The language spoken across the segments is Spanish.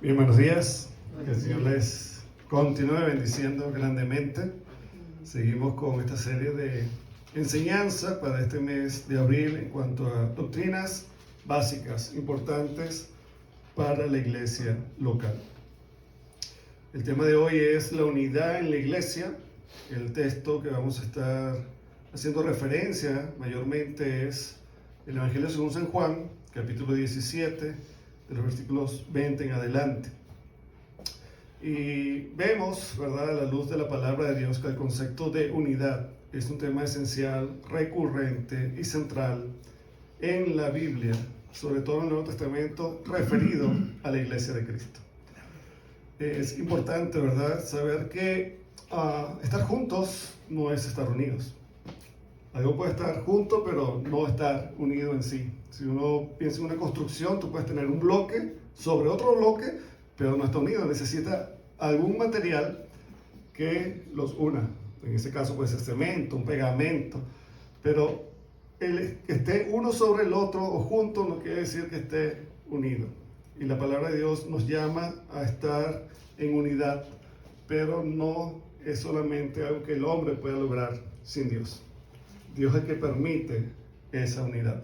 Bien, buenos días. Que el Señor les continúe bendiciendo grandemente. Seguimos con esta serie de enseñanza para este mes de abril en cuanto a doctrinas básicas, importantes para la iglesia local. El tema de hoy es la unidad en la iglesia. El texto que vamos a estar haciendo referencia mayormente es el Evangelio según San Juan, capítulo 17, de los versículos 20 en adelante. Y vemos, ¿verdad?, a la luz de la palabra de Dios, que el concepto de unidad es un tema esencial, recurrente y central en la Biblia, sobre todo en el Nuevo Testamento, referido a la iglesia de Cristo. Es importante, ¿verdad?, saber que estar juntos no es estar unidos. Algo puede estar junto, pero no estar unido en sí. Si uno piensa en una construcción, tú puedes tener un bloque sobre otro bloque, pero no está unido. Necesita algún material que los una. En ese caso puede ser cemento, un pegamento. Pero el que esté uno sobre el otro o junto no quiere decir que esté unido. Y la palabra de Dios nos llama a estar en unidad, pero no es solamente algo que el hombre pueda lograr sin Dios. Dios es el que permite esa unidad.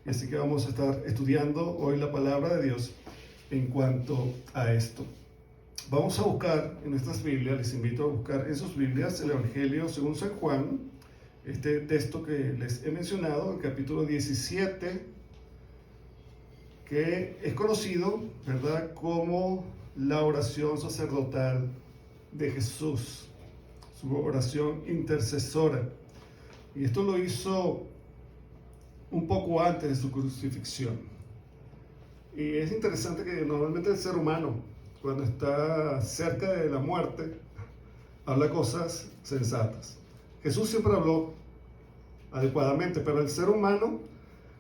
Y así que vamos a estar estudiando hoy la palabra de Dios en cuanto a esto. Vamos a buscar en nuestras Biblias, les invito a buscar en sus Biblias el Evangelio según San Juan, este texto que les he mencionado, el capítulo 17, que es conocido, ¿verdad?, como la oración sacerdotal de Jesús, su oración intercesora. Y esto lo hizo un poco antes de su crucifixión. Y es interesante que normalmente el ser humano, cuando está cerca de la muerte, habla cosas sensatas. Jesús siempre habló adecuadamente, pero el ser humano,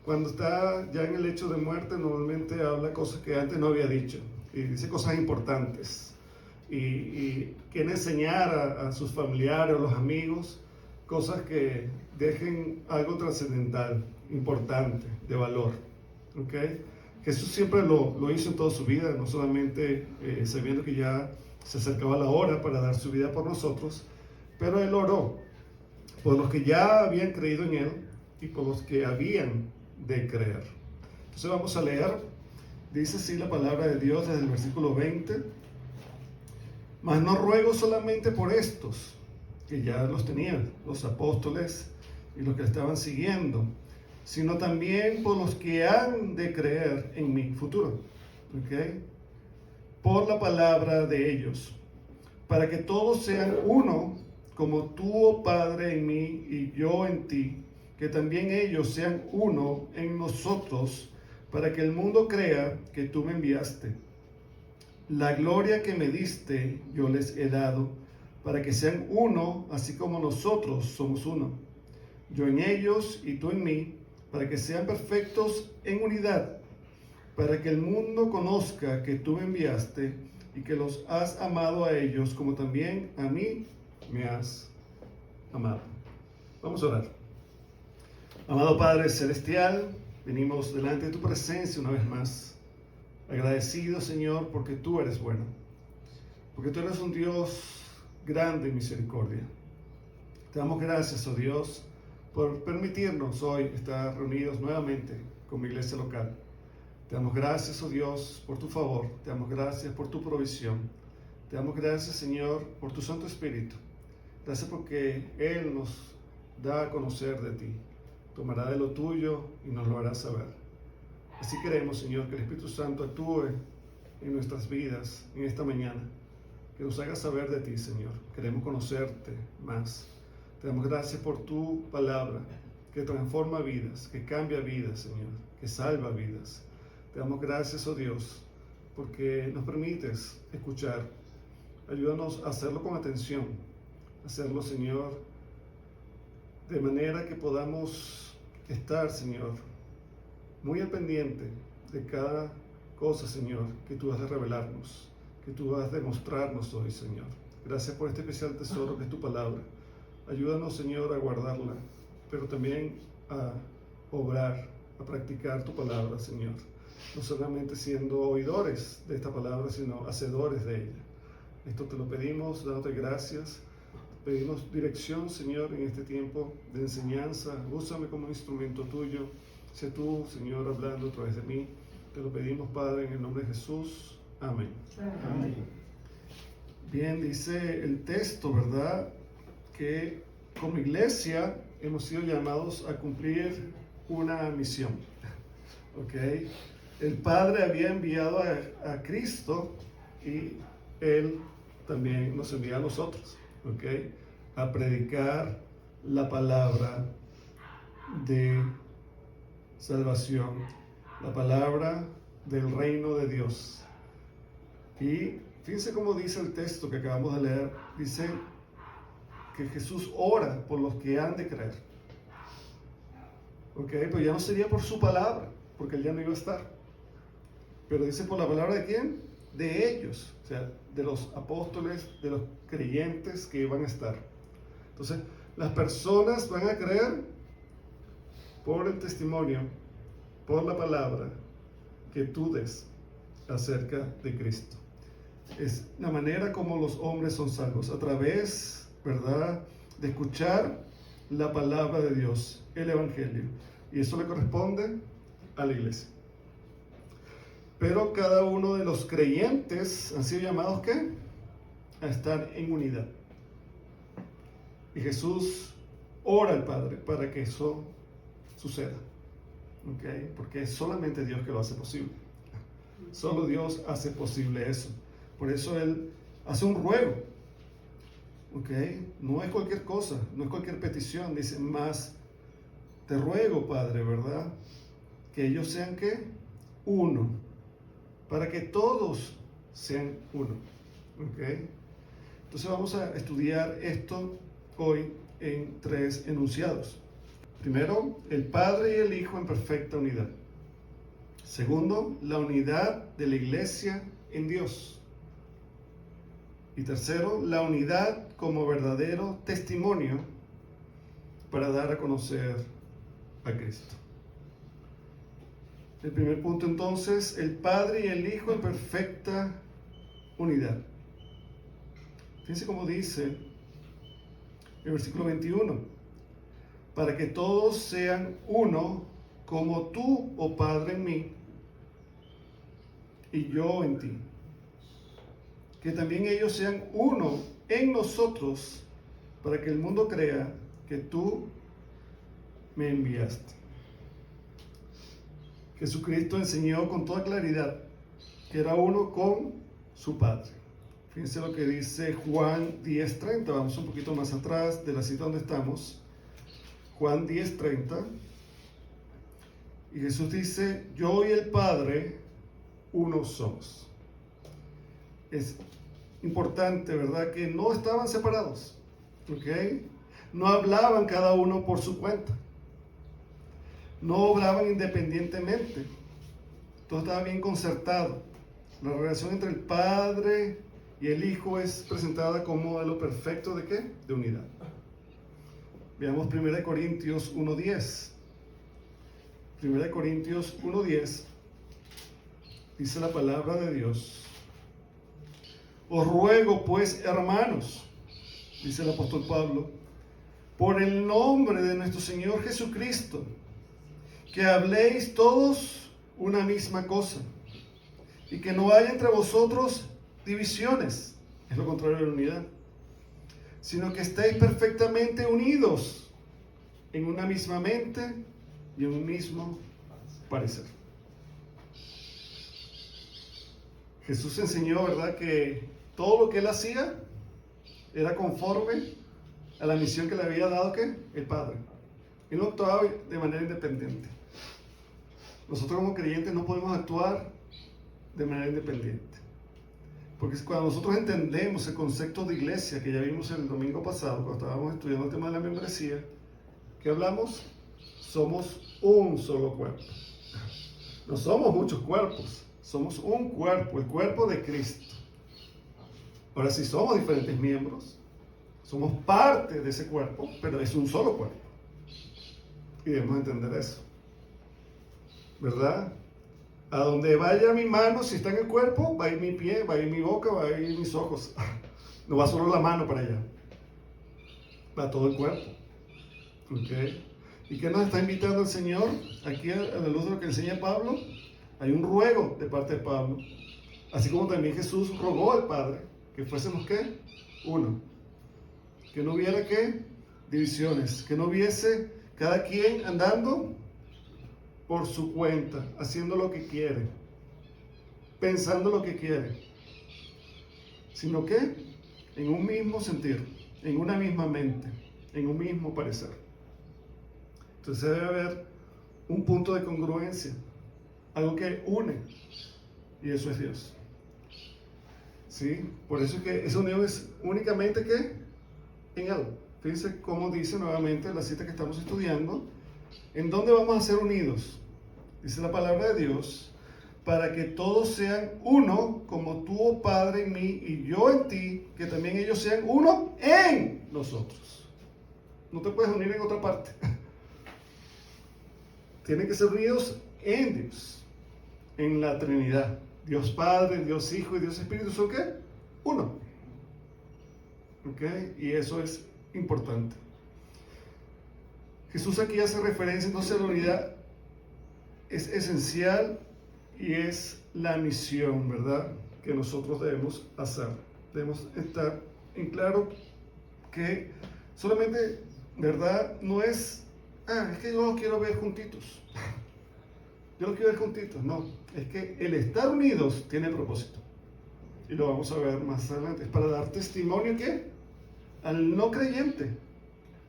cuando está ya en el lecho de muerte, normalmente habla cosas que antes no había dicho. Y dice cosas importantes. Y quiere enseñar a sus familiares, a los amigos, cosas que dejen algo trascendental, importante, de valor. ¿Okay? Jesús siempre lo hizo en toda su vida, no solamente sabiendo que ya se acercaba la hora para dar su vida por nosotros, pero Él oró por los que ya habían creído en Él y por los que habían de creer. Entonces vamos a leer, dice así la palabra de Dios desde el versículo 20: mas no ruego solamente por estos, que ya los tenían, los apóstoles y los que estaban siguiendo, sino también por los que han de creer en mi futuro, ¿okay?, por la palabra de ellos, para que todos sean uno, como tú, oh Padre, en mí y yo en ti, que también ellos sean uno en nosotros, para que el mundo crea que tú me enviaste. La gloria que me diste yo les he dado, para que sean uno, así como nosotros somos uno. Yo en ellos y tú en mí, para que sean perfectos en unidad, para que el mundo conozca que tú me enviaste y que los has amado a ellos como también a mí me has amado. Vamos a orar. Amado Padre Celestial, venimos delante de tu presencia una vez más, agradecido, Señor, porque tú eres bueno, porque tú eres un Dios grande en misericordia. Te damos gracias, oh Dios, por permitirnos hoy estar reunidos nuevamente con mi iglesia local. Te damos gracias, oh Dios, por tu favor. Te damos gracias por tu provisión. Te damos gracias, Señor, por tu Santo Espíritu. Gracias porque Él nos da a conocer de ti. Tomará de lo tuyo y nos lo hará saber. Así queremos, Señor, que el Espíritu Santo actúe en nuestras vidas en esta mañana. Que nos haga saber de ti, Señor. Queremos conocerte más. Te damos gracias por tu palabra, que transforma vidas, que cambia vidas, Señor, que salva vidas. Te damos gracias, oh Dios, porque nos permites escuchar. Ayúdanos a hacerlo con atención, hacerlo, Señor, de manera que podamos estar, Señor, muy al pendiente de cada cosa, Señor, que tú has de revelarnos, que tú has de mostrarnos hoy, Señor. Gracias por este especial tesoro que es tu palabra. Ayúdanos, Señor, a guardarla, pero también a obrar, a practicar tu palabra, Señor. no solamente siendo oidores de esta palabra, sino hacedores de ella. Esto te lo pedimos, dándote gracias. Pedimos dirección, Señor, en este tiempo de enseñanza. Úsame como instrumento tuyo. Sé tú, Señor, hablando a través de mí. Te lo pedimos, Padre, en el nombre de Jesús. Amén. Amén. Bien, dice el texto, ¿verdad?, que como iglesia hemos sido llamados a cumplir una misión. ¿Ok? El Padre había enviado a Cristo y Él también nos envía a nosotros, ¿ok?, a predicar la palabra de salvación, la palabra del reino de Dios. Y fíjense cómo dice el texto que acabamos de leer. Dice que Jesús ora por los que han de creer. Ok, pues ya no sería por su palabra, porque Él ya no iba a estar. Pero dice por la palabra de ¿quién? De ellos, o sea, de los apóstoles, de los creyentes que iban a estar. Entonces, las personas van a creer por el testimonio, por la palabra que tú des acerca de Cristo. Es la manera como los hombres son salvos, a través, ¿verdad?, de escuchar la palabra de Dios, el Evangelio. Y eso le corresponde a la iglesia. Pero cada uno de los creyentes han sido llamados, ¿qué?, a estar en unidad. Y Jesús ora al Padre para que eso suceda. ¿Ok? Porque es solamente Dios que lo hace posible. Solo Dios hace posible eso. Por eso Él hace un ruego. ¿Ok? No es cualquier cosa, no es cualquier petición. Dice, más te ruego, Padre, ¿verdad?, que ellos sean, ¿qué?, uno, para que todos sean uno. ¿Ok? Entonces vamos a estudiar esto hoy en 3 enunciados. Primero, el Padre y el Hijo en perfecta unidad. Segundo, la unidad de la iglesia en Dios. Y tercero, la unidad como verdadero testimonio para dar a conocer a Cristo. El primer punto entonces, el Padre y el Hijo en perfecta unidad. Fíjense cómo dice el versículo 21, para que todos sean uno, como tú, oh Padre, en mí, y yo en ti. Que también ellos sean uno en nosotros, para que el mundo crea que tú me enviaste. Jesucristo enseñó con toda claridad que era uno con su Padre. Fíjense lo que dice Juan 10:30. Vamos un poquito más atrás de la cita donde estamos. Juan 10:30. Y Jesús dice, yo y el Padre uno somos. Es importante, ¿verdad?, que no estaban separados. ¿Ok? No hablaban cada uno por su cuenta. No obraban independientemente. Todo estaba bien concertado. La relación entre el Padre y el Hijo es presentada como modelo perfecto ¿de qué? De unidad. Veamos 1 Corintios 1:10. 1 Corintios 1:10 dice la palabra de Dios. Os ruego pues, hermanos, dice el apóstol Pablo, por el nombre de nuestro Señor Jesucristo, que habléis todos una misma cosa, y que no haya entre vosotros divisiones, es lo contrario de la unidad, sino que estéis perfectamente unidos en una misma mente y en un mismo parecer. Jesús enseñó, ¿verdad?, que todo lo que Él hacía era conforme a la misión que le había dado, ¿qué?, el Padre. Él no actuaba de manera independiente. Nosotros como creyentes no podemos actuar de manera independiente. Porque cuando nosotros entendemos el concepto de iglesia que ya vimos el domingo pasado, cuando estábamos estudiando el tema de la membresía, ¿qué hablamos? Somos un solo cuerpo. No somos muchos cuerpos, somos un cuerpo, el cuerpo de Cristo. Ahora sí, somos diferentes miembros, somos parte de ese cuerpo, pero es un solo cuerpo. Y debemos entender eso, ¿verdad? A donde vaya mi mano, si está en el cuerpo, va a ir mi pie, va a ir mi boca, va a ir mis ojos. No va solo la mano para allá, va todo el cuerpo. ¿Ok? ¿Y qué nos está invitando el Señor? Aquí a la luz de lo que enseña Pablo, hay un ruego de parte de Pablo. Así como también Jesús rogó al Padre que fuésemos ¿qué? Uno. Que no hubiera ¿qué? Divisiones. Que no hubiese cada quien andando por su cuenta, haciendo lo que quiere, pensando lo que quiere. Sino que en un mismo sentir, en una misma mente, en un mismo parecer. Entonces debe haber un punto de congruencia, algo que une, y eso es Dios. ¿Sí? Por eso es que esa unión es únicamente ¿qué? En Él. Fíjense cómo dice nuevamente la cita que estamos estudiando. ¿En dónde vamos a ser unidos? Dice la palabra de Dios, para que todos sean uno, como tú, oh Padre, en mí y yo en ti, que también ellos sean uno en nosotros. No te puedes unir en otra parte. Tienen que ser unidos en Dios, en la Trinidad. Dios Padre, Dios Hijo y Dios Espíritu son ¿qué? Uno. ¿Ok? Y eso es importante. Jesús aquí hace referencia entonces a la unidad. Es esencial y es la misión, ¿verdad? Que nosotros debemos hacer. Debemos estar en claro que solamente, ¿verdad? No es, es que yo los quiero ver juntitos. Yo los quiero ver juntitos. No, es que el estar unidos tiene propósito. Y lo vamos a ver más adelante. Es para dar testimonio, ¿qué? Al no creyente,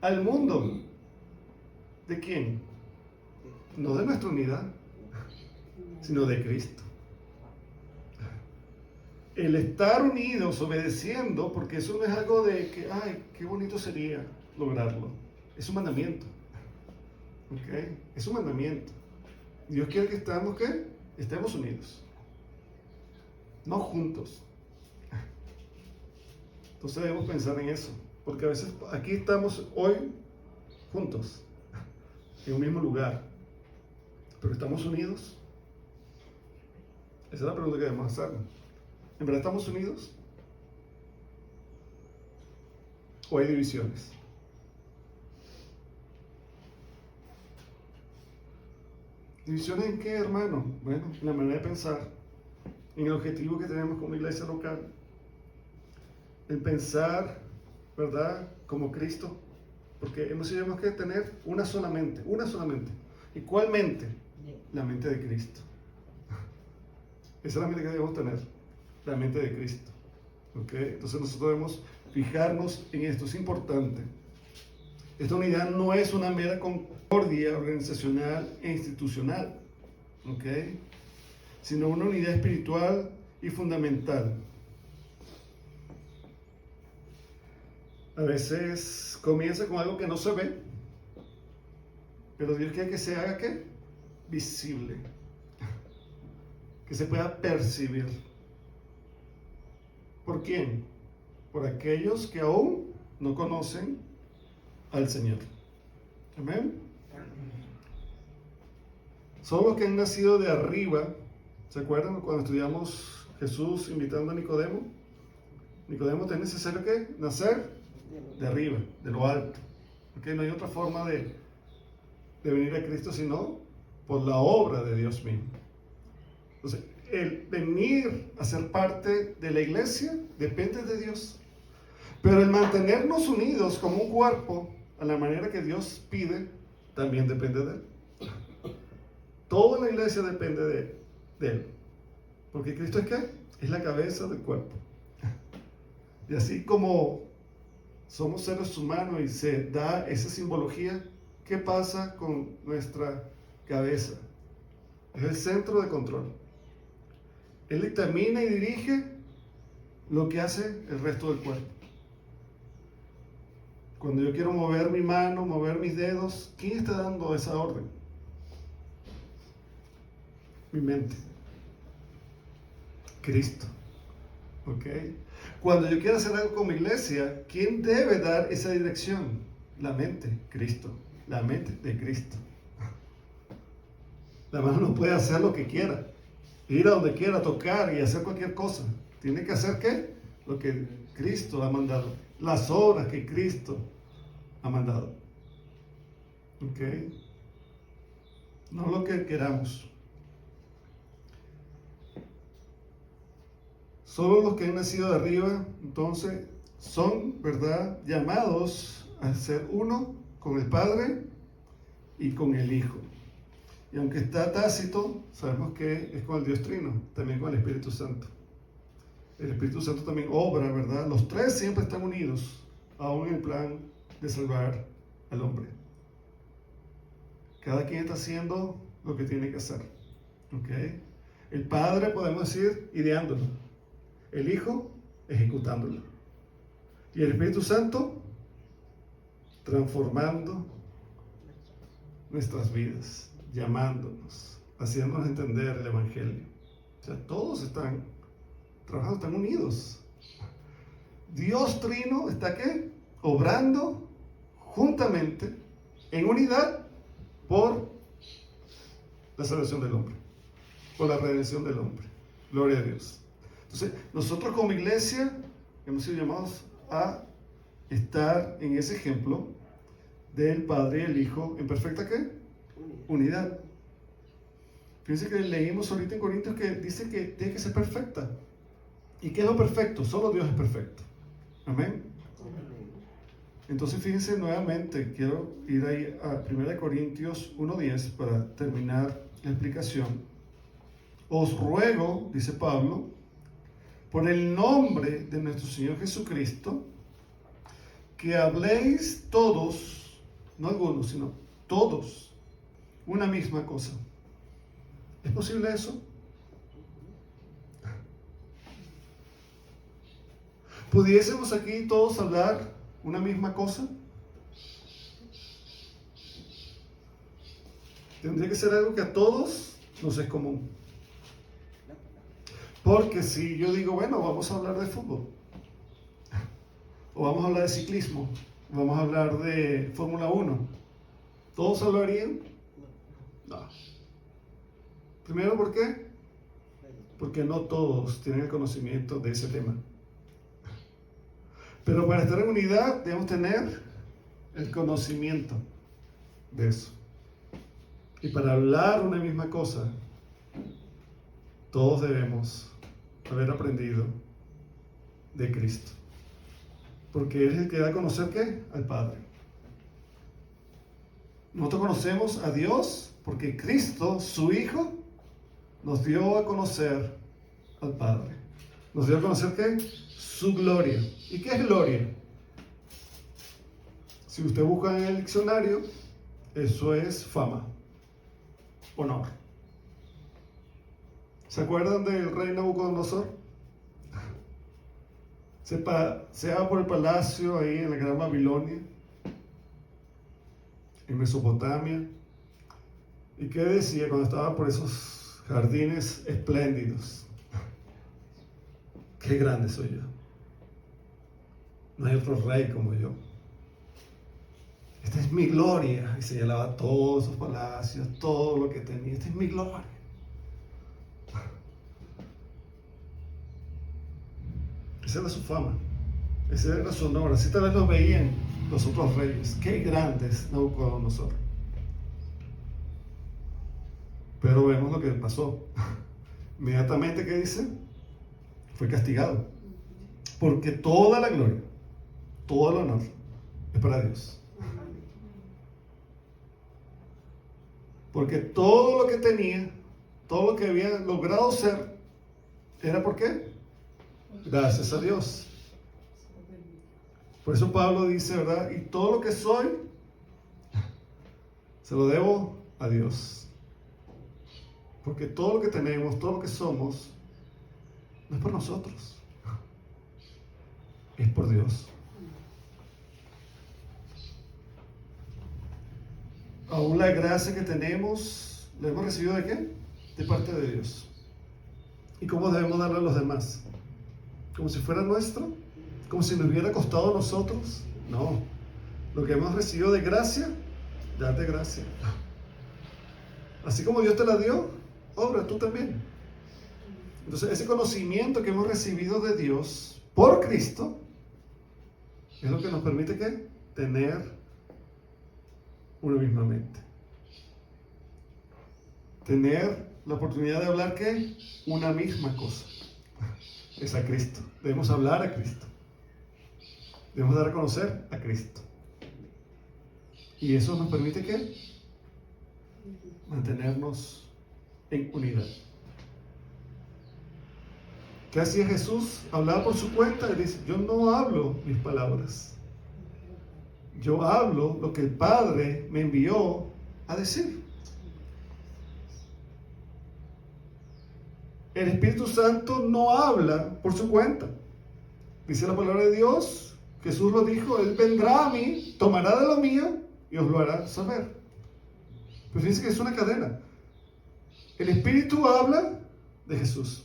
al mundo. ¿De quién? No de nuestra unidad, sino de Cristo. El estar unidos, obedeciendo, porque eso no es algo de que, ay, qué bonito sería lograrlo. Es un mandamiento. ¿Ok? Es un mandamiento. Dios quiere que estamos, ¿qué? Estemos unidos. No juntos. Entonces debemos pensar en eso. Porque a veces aquí estamos hoy juntos, en un mismo lugar. Pero ¿estamos unidos? Esa es la pregunta que debemos hacernos. ¿En verdad estamos unidos? ¿O hay divisiones? ¿Divisiones en qué, hermano? Bueno, en la manera de pensar, en el objetivo que tenemos como iglesia local, en pensar, ¿verdad? Como Cristo, porque hemos tenido que tener una sola mente. ¿Y cuál mente? La mente de Cristo. Esa es la mente que debemos tener, la mente de Cristo. ¿Ok? Entonces nosotros debemos fijarnos en esto, es importante. Esta unidad no es una mera concordia organizacional e institucional, ¿ok? Sino una unidad espiritual y fundamental. A veces comienza con algo que no se ve, pero Dios quiere que se haga ¿qué? Visible, que se pueda percibir. ¿Por quién? Por aquellos que aún no conocen al Señor. Amén. Son los que han nacido de arriba. ¿Se acuerdan cuando estudiamos Jesús invitando a Nicodemo? Nicodemo, ¿es necesario qué? Nacer de arriba, de lo alto. Porque no hay otra forma de venir a Cristo sino por la obra de Dios mismo. Entonces, el venir a ser parte de la iglesia depende de Dios. Pero el mantenernos unidos como un cuerpo a la manera que Dios pide también depende de Él. Toda la iglesia depende de Él. Porque Cristo es ¿qué? Es la cabeza del cuerpo. Y así como somos seres humanos y se da esa simbología, ¿qué pasa con nuestra cabeza? Es el centro de control. Él determina y dirige lo que hace el resto del cuerpo. Cuando yo quiero mover mi mano, mover mis dedos, ¿quién está dando esa orden? Mi mente. Cristo. ¿Ok? Cuando yo quiero hacer algo con mi iglesia, ¿quién debe dar esa dirección? La mente, Cristo. La mente de Cristo. La mano no puede hacer lo que quiera. ir a donde quiera, tocar y hacer cualquier cosa. Tiene que hacer ¿qué? Lo que Cristo ha mandado. Las obras que Cristo ha mandado. ¿Ok? No lo que queramos. Solo los que han nacido de arriba, entonces, son, ¿verdad?, llamados a ser uno con el Padre y con el Hijo. Y aunque está Tácito, sabemos que es con el Dios Trino, también con el Espíritu Santo. El Espíritu Santo también obra, ¿verdad? Los tres siempre están unidos, aún en el plan de salvar al hombre. Cada quien está haciendo lo que tiene que hacer. ¿Ok? El Padre, podemos decir, ideándolo. El Hijo, ejecutándolo. Y el Espíritu Santo, transformando nuestras vidas, llamándonos, haciéndonos entender el Evangelio. O sea, todos están trabajando, están unidos. Dios Trino está ¿qué? Obrando juntamente, en unidad, por la salvación del hombre, por la redención del hombre. Gloria a Dios. Entonces, nosotros como iglesia hemos sido llamados a estar en ese ejemplo del Padre y el Hijo en perfecta ¿qué? Unidad. Fíjense que leímos ahorita en Corintios que dice que tiene que ser perfecta. ¿Y qué es lo perfecto? Solo Dios es perfecto. Amén. Entonces fíjense nuevamente, quiero ir ahí a 1 Corintios 1:10 para terminar la explicación. Os ruego, dice Pablo, por el nombre de nuestro Señor Jesucristo, que habléis todos, no algunos, sino todos, una misma cosa. ¿Es posible eso? ¿Pudiésemos aquí todos hablar una misma cosa? Tendría que ser algo que a todos nos es común. Porque si yo digo, bueno, vamos a hablar de fútbol, o vamos a hablar de ciclismo, vamos a hablar de Fórmula 1, ¿todos hablarían? No. Primero, ¿por qué? Porque no todos tienen el conocimiento de ese tema. Pero para estar en unidad debemos tener el conocimiento de eso. Y para hablar una misma cosa, todos debemos haber aprendido de Cristo. Porque Él es el que da a conocer ¿qué? Al Padre. Nosotros conocemos a Dios porque Cristo, su Hijo, nos dio a conocer al Padre. Nos dio a conocer ¿qué? Su gloria. ¿Y qué es gloria? Si usted busca en el diccionario, eso es fama, honor. ¿Se acuerdan del rey Nabucodonosor? Se va por el palacio ahí en la Gran Babilonia, en Mesopotamia. ¿Y qué decía cuando estaba por esos jardines espléndidos? Qué grande soy yo. No hay otro rey como yo. Esta es mi gloria. Y señalaba todos esos palacios, todo lo que tenía. Esta es mi gloria. Esa era su fama. Ese era su honor. Así tal vez lo veían los otros reyes. Qué grandes Nabucodonosor. Pero vemos lo que pasó. Inmediatamente, ¿qué dice? Fue castigado. Porque toda la gloria, todo el honor es para Dios. Porque todo lo que tenía, todo lo que había logrado ser, ¿era por qué? Gracias a Dios. Por eso Pablo dice, ¿verdad? Y todo lo que soy, se lo debo a Dios. Porque todo lo que tenemos, todo lo que somos, no es por nosotros. Es por Dios. Aún la gracia que tenemos, ¿la hemos recibido de qué? De parte de Dios. ¿Y cómo debemos darle a los demás? ¿Como si fuera nuestro? ¿Como si nos hubiera costado a nosotros? No. Lo que hemos recibido de gracia, date gracia. Así como Dios te la dio, obra tú también. Entonces, ese conocimiento que hemos recibido de Dios por Cristo es lo que nos permite ¿qué? Tener una misma mente. Tener la oportunidad de hablar ¿qué? Una misma cosa. Es a Cristo. Debemos hablar a Cristo. Debemos dar a conocer a Cristo. Y eso nos permite ¿qué? Mantenernos en unidad. ¿Qué hacía Jesús? Hablaba por su cuenta y dice, yo no hablo mis palabras. Yo hablo lo que el Padre me envió a decir. El Espíritu Santo no habla por su cuenta. Dice la palabra de Dios, Jesús lo dijo, Él vendrá a mí, tomará de lo mío y os lo hará saber. Pero fíjense que es una cadena. El Espíritu habla de Jesús.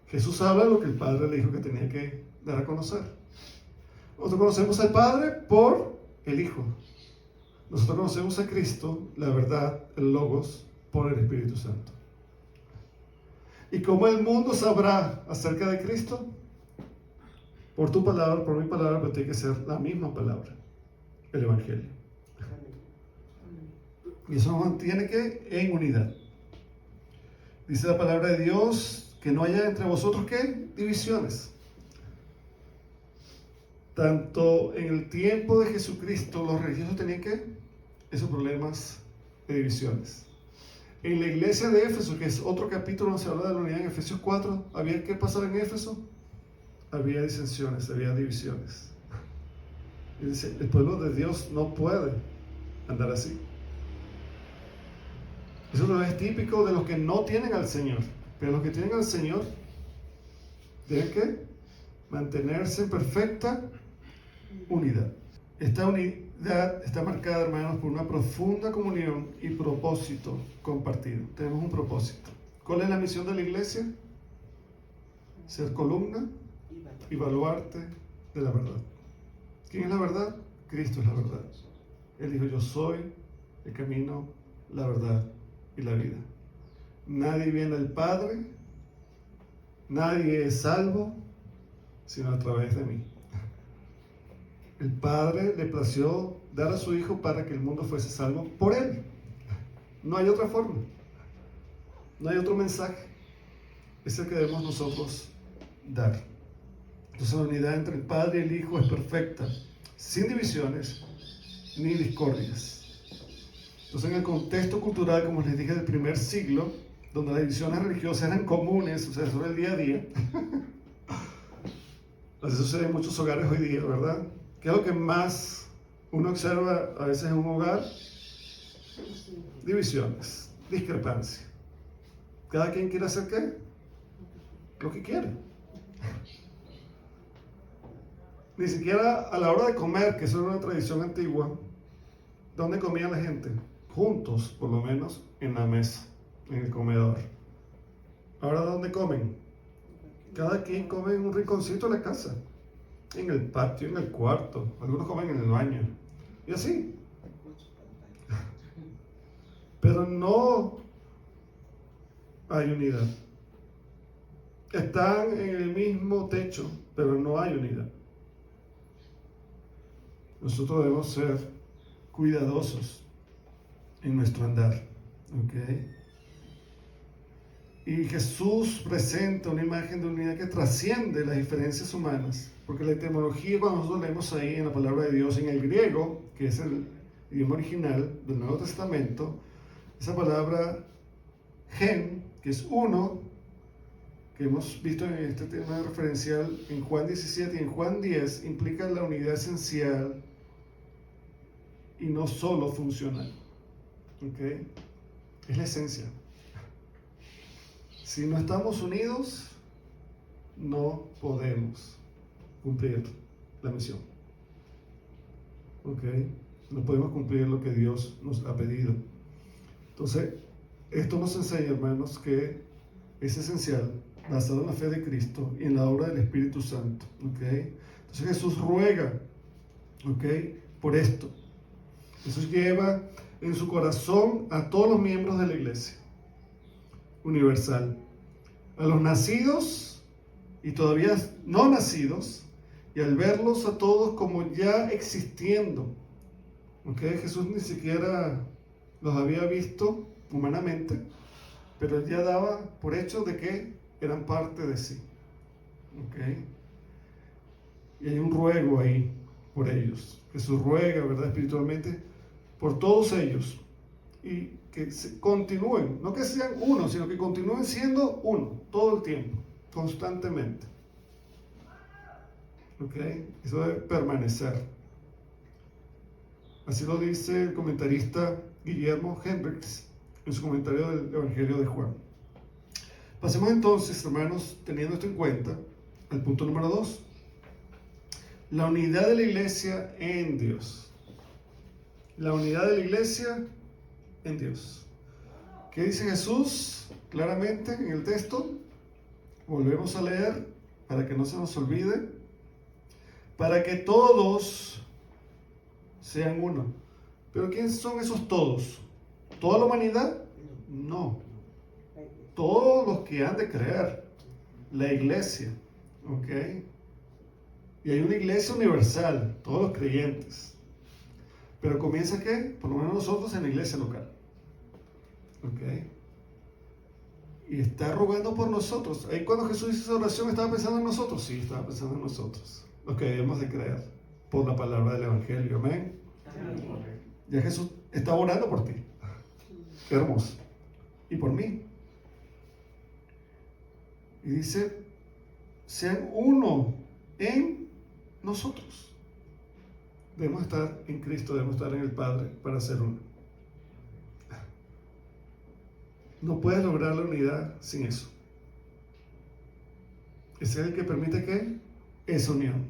Jesús habla lo que el Padre le dijo que tenía que dar a conocer. Nosotros conocemos al Padre por el Hijo. Nosotros conocemos a Cristo, la verdad, el Logos, por el Espíritu Santo. ¿Y cómo el mundo sabrá acerca de Cristo? Por tu palabra, por mi palabra, pero tiene que ser la misma palabra, el Evangelio. Y eso nos mantiene ¿qué? En unidad. Dice la palabra de Dios que no haya entre vosotros ¿qué? Divisiones. Tanto en el tiempo de Jesucristo los religiosos tenían ¿qué? Esos problemas de divisiones. En la iglesia de Éfeso, que es otro capítulo donde se habla de la unidad, en Efesios 4, ¿había qué pasar en Éfeso? Había disensiones, había divisiones. Y dice, el pueblo de Dios no puede andar así. Eso no es típico de los que no tienen al Señor. Pero los que tienen al Señor deben ¿qué? Mantenerse en perfecta unidad. Esta unidad está marcada, hermanos, por una profunda comunión y propósito compartido. Tenemos un propósito. ¿Cuál es la misión de la iglesia? Ser columna y baluarte de la verdad. ¿Quién es la verdad? Cristo es la verdad. Él dijo, yo soy el camino, la verdad y la vida. Nadie viene al Padre, nadie es salvo, sino a través de mí. El Padre le plació dar a su Hijo para que el mundo fuese salvo por Él. No hay otra forma. No hay otro mensaje. Es el que debemos nosotros dar. Entonces la unidad entre el Padre y el Hijo es perfecta, sin divisiones ni discordias. Entonces en el contexto cultural, como les dije, del primer siglo, donde las divisiones religiosas eran comunes, o sea, eso era el día a día. Así sucede en muchos hogares hoy día, ¿verdad? ¿Qué es lo que más uno observa a veces en un hogar? Divisiones, discrepancia. Cada quien quiere hacer ¿qué? Lo que quiere. Ni siquiera a la hora de comer, que eso era una tradición antigua, ¿dónde comía la gente? Juntos, por lo menos, en la mesa, en el comedor. Ahora, ¿dónde comen? Cada quien come en un rinconcito de la casa, en el patio, en el cuarto, algunos comen en el baño, y así. Pero no hay unidad. Están en el mismo techo, pero no hay unidad. Nosotros debemos ser cuidadosos en nuestro andar, ¿ok? Y Jesús presenta una imagen de unidad que trasciende las diferencias humanas, porque la etimología, cuando nosotros leemos ahí en la palabra de Dios, en el griego, que es el idioma original del Nuevo Testamento, esa palabra gen, que es uno, que hemos visto en este tema referencial en Juan 17 y en Juan 10, implica la unidad esencial y no solo funcional. ¿Okay? Es la esencia. Si no estamos unidos, no podemos cumplir la misión. ¿Okay? No podemos cumplir lo que Dios nos ha pedido. Entonces, esto nos enseña, hermanos, que es esencial, basado en la fe de Cristo y en la obra del Espíritu Santo. ¿Okay? Entonces Jesús ruega, ¿okay? Por esto. Jesús lleva en su corazón a todos los miembros de la iglesia universal a los nacidos y todavía no nacidos, y al verlos a todos como ya existiendo. ¿Okay? Jesús ni siquiera los había visto humanamente, pero él ya daba por hecho de que eran parte de sí. ¿Okay? Y hay un ruego ahí por ellos. Jesús ruega, ¿verdad?, espiritualmente por todos ellos, y que continúen, no que sean uno, sino que continúen siendo uno todo el tiempo, constantemente. ¿Ok? Eso debe permanecer. Así lo dice el comentarista Guillermo Hendricks en su comentario del Evangelio de Juan. Pasemos entonces, hermanos, teniendo esto en cuenta, al punto número 2. La unidad de la iglesia en Dios. La unidad de la iglesia en Dios. ¿Qué dice Jesús claramente en el texto? Volvemos a leer para que no se nos olvide. Para que todos sean uno. ¿Pero quiénes son esos todos? ¿Toda la humanidad? No. Todos los que han de creer. La iglesia. ¿Ok? Y hay una iglesia universal, todos los creyentes. Pero comienza ¿qué? Por lo menos nosotros en la iglesia local. ¿Ok? Y está rogando por nosotros. Ahí cuando Jesús hizo esa oración, ¿estaba pensando en nosotros? Sí, estaba pensando en nosotros. Los que debemos de creer por la palabra del Evangelio. Amén. Amén. Ya Jesús está orando por ti. Qué hermoso. Y por mí. Y dice, sean uno en nosotros. Debemos estar en Cristo, debemos estar en el Padre para ser uno. No puedes lograr la unidad sin eso. Ese es el que permite que esa unión.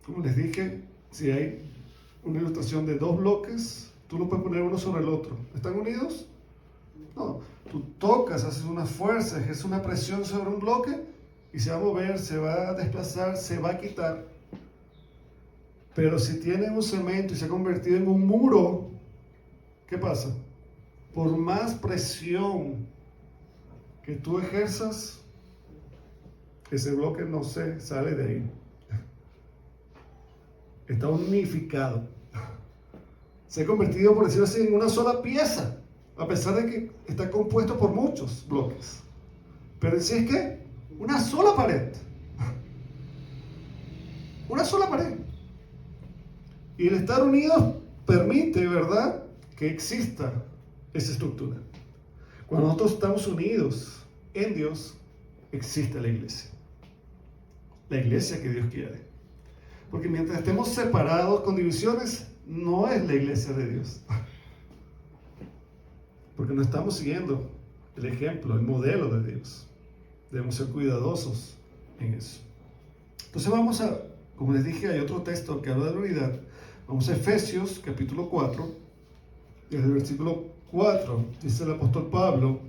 Como les dije, si hay una ilustración de dos bloques, tú lo puedes poner uno sobre el otro. ¿Están unidos? No. Tú tocas, haces una fuerza, ejerces una presión sobre un bloque y se va a mover, se va a desplazar, se va a quitar. Pero si tiene un cemento y se ha convertido en un muro, ¿qué pasa? Por más presión que tú ejerzas, ese bloque no se sale de ahí. Está unificado. Se ha convertido, por decirlo así, en una sola pieza, a pesar de que está compuesto por muchos bloques. Pero en sí es que una sola pared. Una sola pared. Y el estar unidos permite, ¿verdad?, que exista esa estructura. Cuando nosotros estamos unidos en Dios, existe la iglesia. La iglesia que Dios quiere. Porque mientras estemos separados con divisiones, no es la iglesia de Dios. Porque no estamos siguiendo el ejemplo, el modelo de Dios. Debemos ser cuidadosos en eso. Entonces vamos a, como les dije, hay otro texto que habla de la unidad. Vamos a Efesios capítulo 4, desde el versículo 4, dice el apóstol Pablo,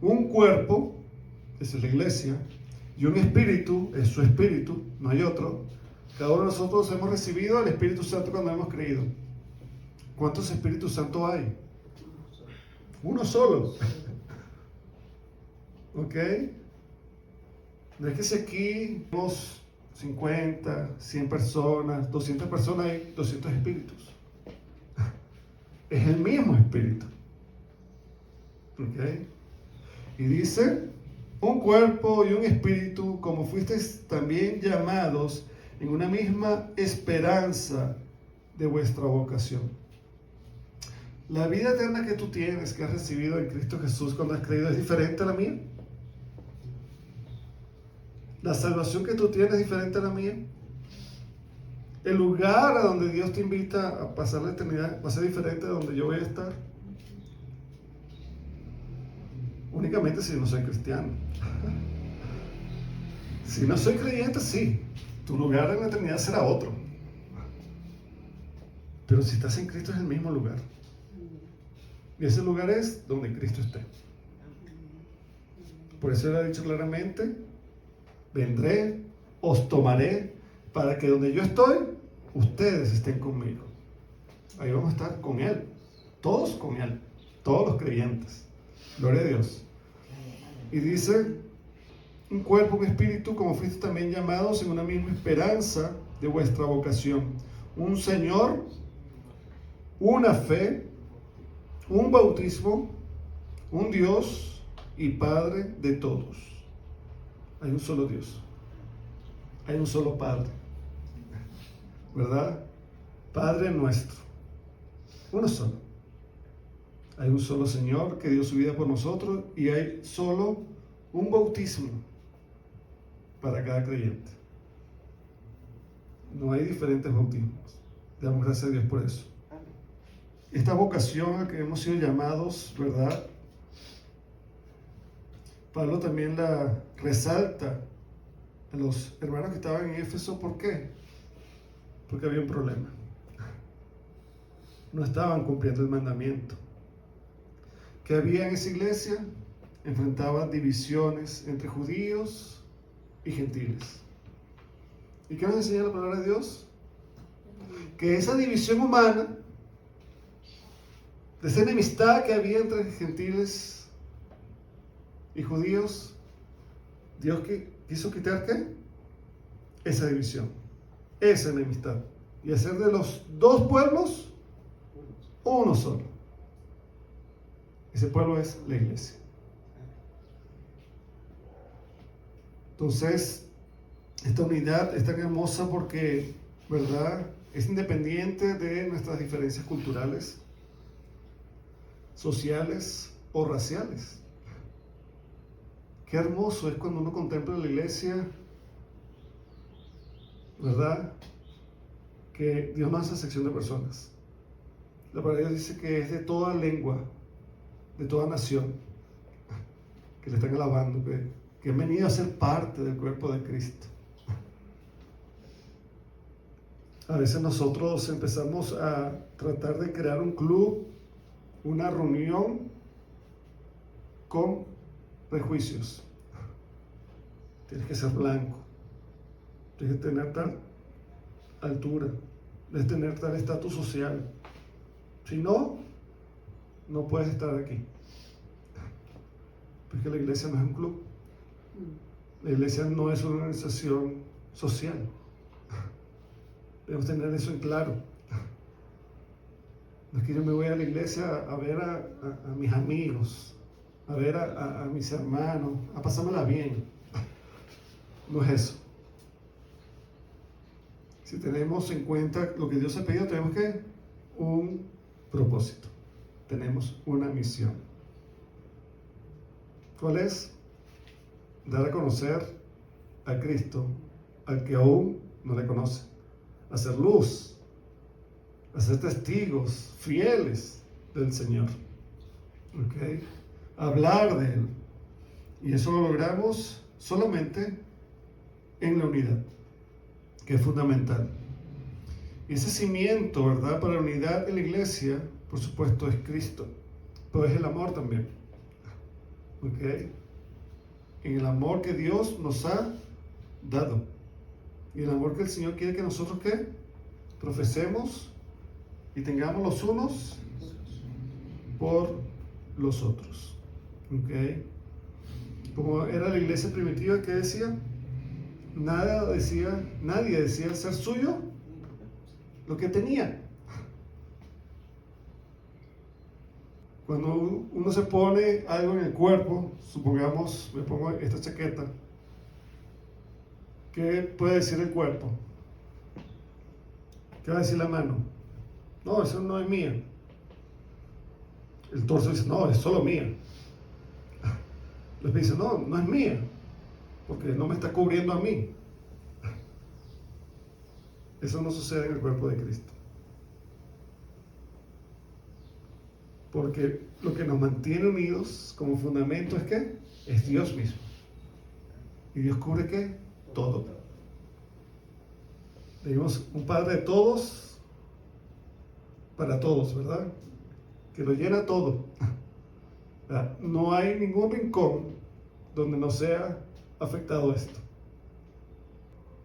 un cuerpo, esa es la iglesia, y un espíritu, es su espíritu, no hay otro. Cada uno de nosotros hemos recibido el Espíritu Santo cuando hemos creído. ¿Cuántos Espíritus Santos hay? Uno solo. ¿Ok? No es que si aquí tenemos 50, 100 personas, 200 personas, hay 200 espíritus. Es el mismo espíritu. ¿Ok? Y dice, un cuerpo y un espíritu, como fuisteis también llamados en una misma esperanza de vuestra vocación. La vida eterna que tú tienes, que has recibido en Cristo Jesús cuando has creído, ¿es diferente a la mía? La salvación que tú tienes es diferente a la mía. El lugar a donde Dios te invita a pasar la eternidad va a ser diferente de donde yo voy a estar. Únicamente si no soy cristiano. Si no soy creyente, sí. Tu lugar en la eternidad será otro. Pero si estás en Cristo es el mismo lugar. Y ese lugar es donde Cristo esté. Por eso él ha dicho claramente, vendré, os tomaré, para que donde yo estoy, ustedes estén conmigo. Ahí vamos a estar con Él. Todos con Él. Todos los creyentes. Gloria a Dios. Y dice, un cuerpo, un espíritu, como fuiste también llamados en una misma esperanza de vuestra vocación. Un Señor, una fe, un bautismo, un Dios y Padre de todos. Hay un solo Dios. Hay un solo Padre. ¿Verdad? Padre nuestro. Uno solo. Hay un solo Señor que dio su vida por nosotros y hay solo un bautismo para cada creyente. No hay diferentes bautismos. Damos gracias a Dios por eso. Esta vocación a que hemos sido llamados, ¿verdad? Pablo también la resalta a los hermanos que estaban en Éfeso. ¿Por qué? Porque había un problema. No estaban cumpliendo el mandamiento. Que había en esa iglesia, enfrentaban divisiones entre judíos y gentiles. ¿Y qué nos enseña la palabra de Dios? Que esa división humana, de esa enemistad que había entre gentiles y judíos, Dios quiso quitar ¿qué? Esa división, esa enemistad, y hacer de los dos pueblos uno solo. Ese pueblo es la iglesia. Entonces, esta unidad es tan hermosa porque, ¿verdad?, es independiente de nuestras diferencias culturales, sociales o raciales. Qué hermoso es cuando uno contempla la iglesia, ¿verdad?, que Dios no hace sección de personas. La palabra de Dios dice que es de toda lengua, de toda nación, que le están alabando, que han venido a ser parte del cuerpo de Cristo. A veces nosotros empezamos a tratar de crear un club, una reunión con prejuicios. Tienes que ser blanco, tienes que tener tal altura, debes tener tal estatus social. Si no, no puedes estar aquí. Porque la iglesia no es un club. La iglesia no es una organización social. Debemos tener eso en claro. No es que yo me voy a la iglesia a ver a mis amigos, a ver a mis hermanos, a pasármela bien. No es eso. Si tenemos en cuenta lo que Dios ha pedido, tenemos que un propósito. Tenemos una misión. ¿Cuál es? Dar a conocer a Cristo al que aún no le conoce. Hacer luz, hacer testigos fieles del Señor. ¿Ok? Hablar de Él. Y eso lo logramos solamente en la unidad, que es fundamental. Y ese cimiento, ¿verdad?, para la unidad en la iglesia, por supuesto, es Cristo, pero es el amor también. ¿Ok? En el amor que Dios nos ha dado. Y el amor que el Señor quiere que nosotros, ¿qué?, profesemos y tengamos los unos por los otros. ¿Ok? Como era la iglesia primitiva, que decía, nadie decía ser suyo lo que tenía. Cuando uno se pone algo en el cuerpo, supongamos, me pongo esta chaqueta, ¿qué puede decir el cuerpo? ¿Qué va a decir la mano? No, eso no es mía. El torso dice, no, es solo mía. Los pies dicen, no, no es mía, porque no me está cubriendo a mí. Eso no sucede en el cuerpo de Cristo. Porque lo que nos mantiene unidos como fundamento es ¿qué? Es Dios mismo. ¿Y Dios cubre qué? Todo. Tenemos un Padre de todos, para todos, ¿verdad? Que lo llena todo. No hay ningún rincón donde no sea afectado esto.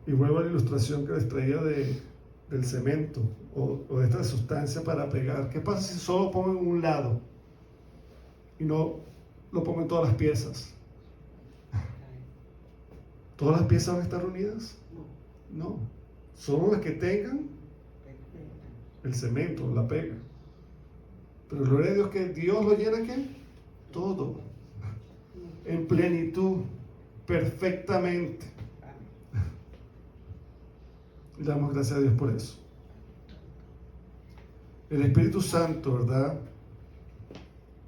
Y vuelvo a la ilustración que les traía del cemento o de esta sustancia para pegar. ¿Qué pasa si solo pongo en un lado y no lo pongo en todas las piezas? ¿Todas las piezas van a estar unidas? No. Solo las que tengan el cemento, la pega. Pero gloria a Dios que Dios lo llena, ¿qué? Todo. En plenitud, perfectamente. Y le damos gracias a Dios por eso. El Espíritu Santo, ¿verdad?,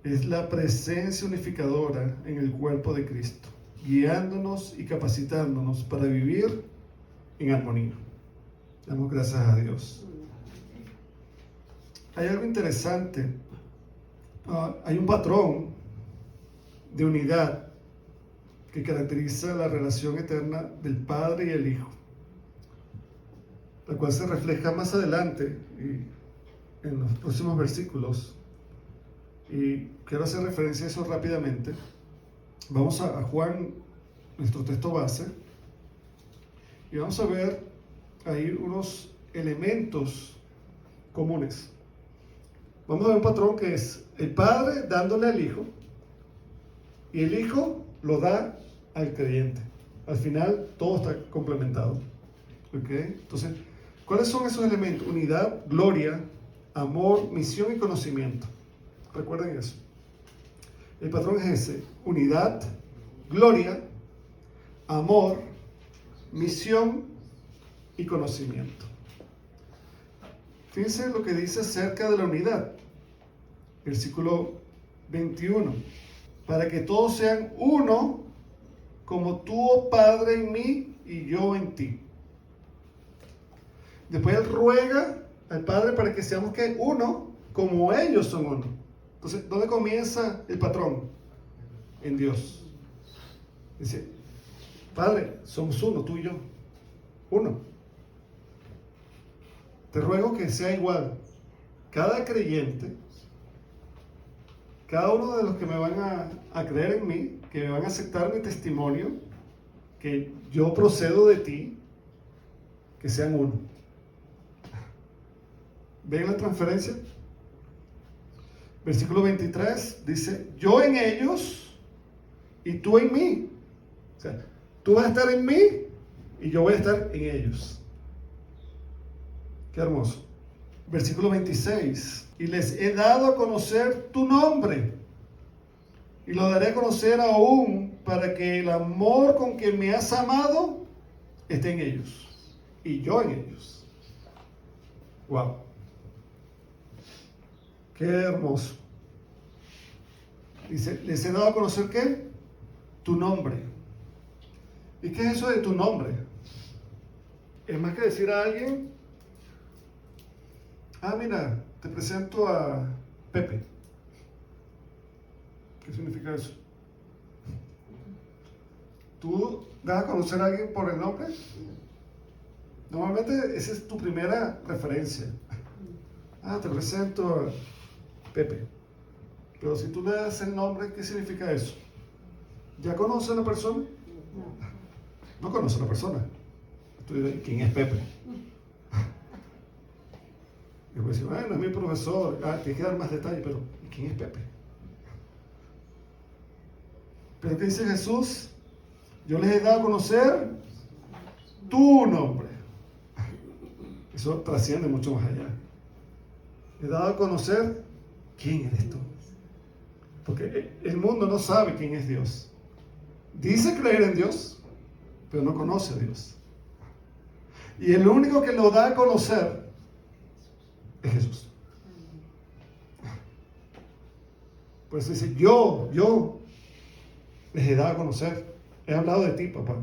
es la presencia unificadora en el cuerpo de Cristo, guiándonos y capacitándonos para vivir en armonía. Damos gracias a Dios. Hay algo interesante. Hay un patrón de unidad que caracteriza la relación eterna del Padre y el Hijo, la cual se refleja más adelante y en los próximos versículos. Y quiero hacer referencia a eso rápidamente. Vamos a Juan, nuestro texto base, y vamos a ver ahí unos elementos comunes. Vamos a ver un patrón que es el Padre dándole al Hijo, y el Hijo lo da al creyente. Al final todo está complementado. ¿Okay? Entonces, ¿cuáles son esos elementos? Unidad, gloria, amor, misión y conocimiento. Recuerden eso. El patrón es ese: unidad, gloria, amor, misión y conocimiento. Fíjense lo que dice acerca de la unidad. Versículo 21. Para que todos sean uno, como tú, oh Padre, en mí y yo en ti. Después él ruega al Padre para que seamos que uno, como ellos son uno. Entonces, ¿dónde comienza el patrón? En Dios. Dice: Padre, somos uno, tú y yo. Uno. Te ruego que sea igual. Cada creyente, cada uno de los que me van a creer en mí, que me van a aceptar mi testimonio, que yo procedo de ti, que sean uno. ¿Ven la transferencia? Versículo 23 dice: yo en ellos y tú en mí. O sea, tú vas a estar en mí y yo voy a estar en ellos. Qué hermoso. Versículo 26: y les he dado a conocer tu nombre, y lo daré a conocer aún, para que el amor con que me has amado esté en ellos, y yo en ellos. Wow. Qué hermoso. Dice: les he dado a conocer ¿qué? Tu nombre. ¿Y qué es eso de tu nombre? Es más que decir a alguien: mira, te presento a Pepe. ¿Qué significa eso? ¿Tú das a conocer a alguien por el nombre? Normalmente esa es tu primera referencia. Te presento a Pepe. Pero si tú le das el nombre, ¿qué significa eso? ¿Ya conoce a la persona? No conoce a la persona. Tú dices: ¿quién es Pepe? Y voy a decir: bueno, es mi profesor. Tienes que dar más detalles, pero ¿quién es Pepe? Pero ¿qué dice Jesús? Yo les he dado a conocer tu nombre. Eso trasciende mucho más allá. He dado a conocer quién eres tú. Porque el mundo no sabe quién es Dios. Dice creer en Dios, pero no conoce a Dios. Y el único que lo da a conocer es Jesús. Por eso dice: yo les he dado a conocer. He hablado de ti, papá.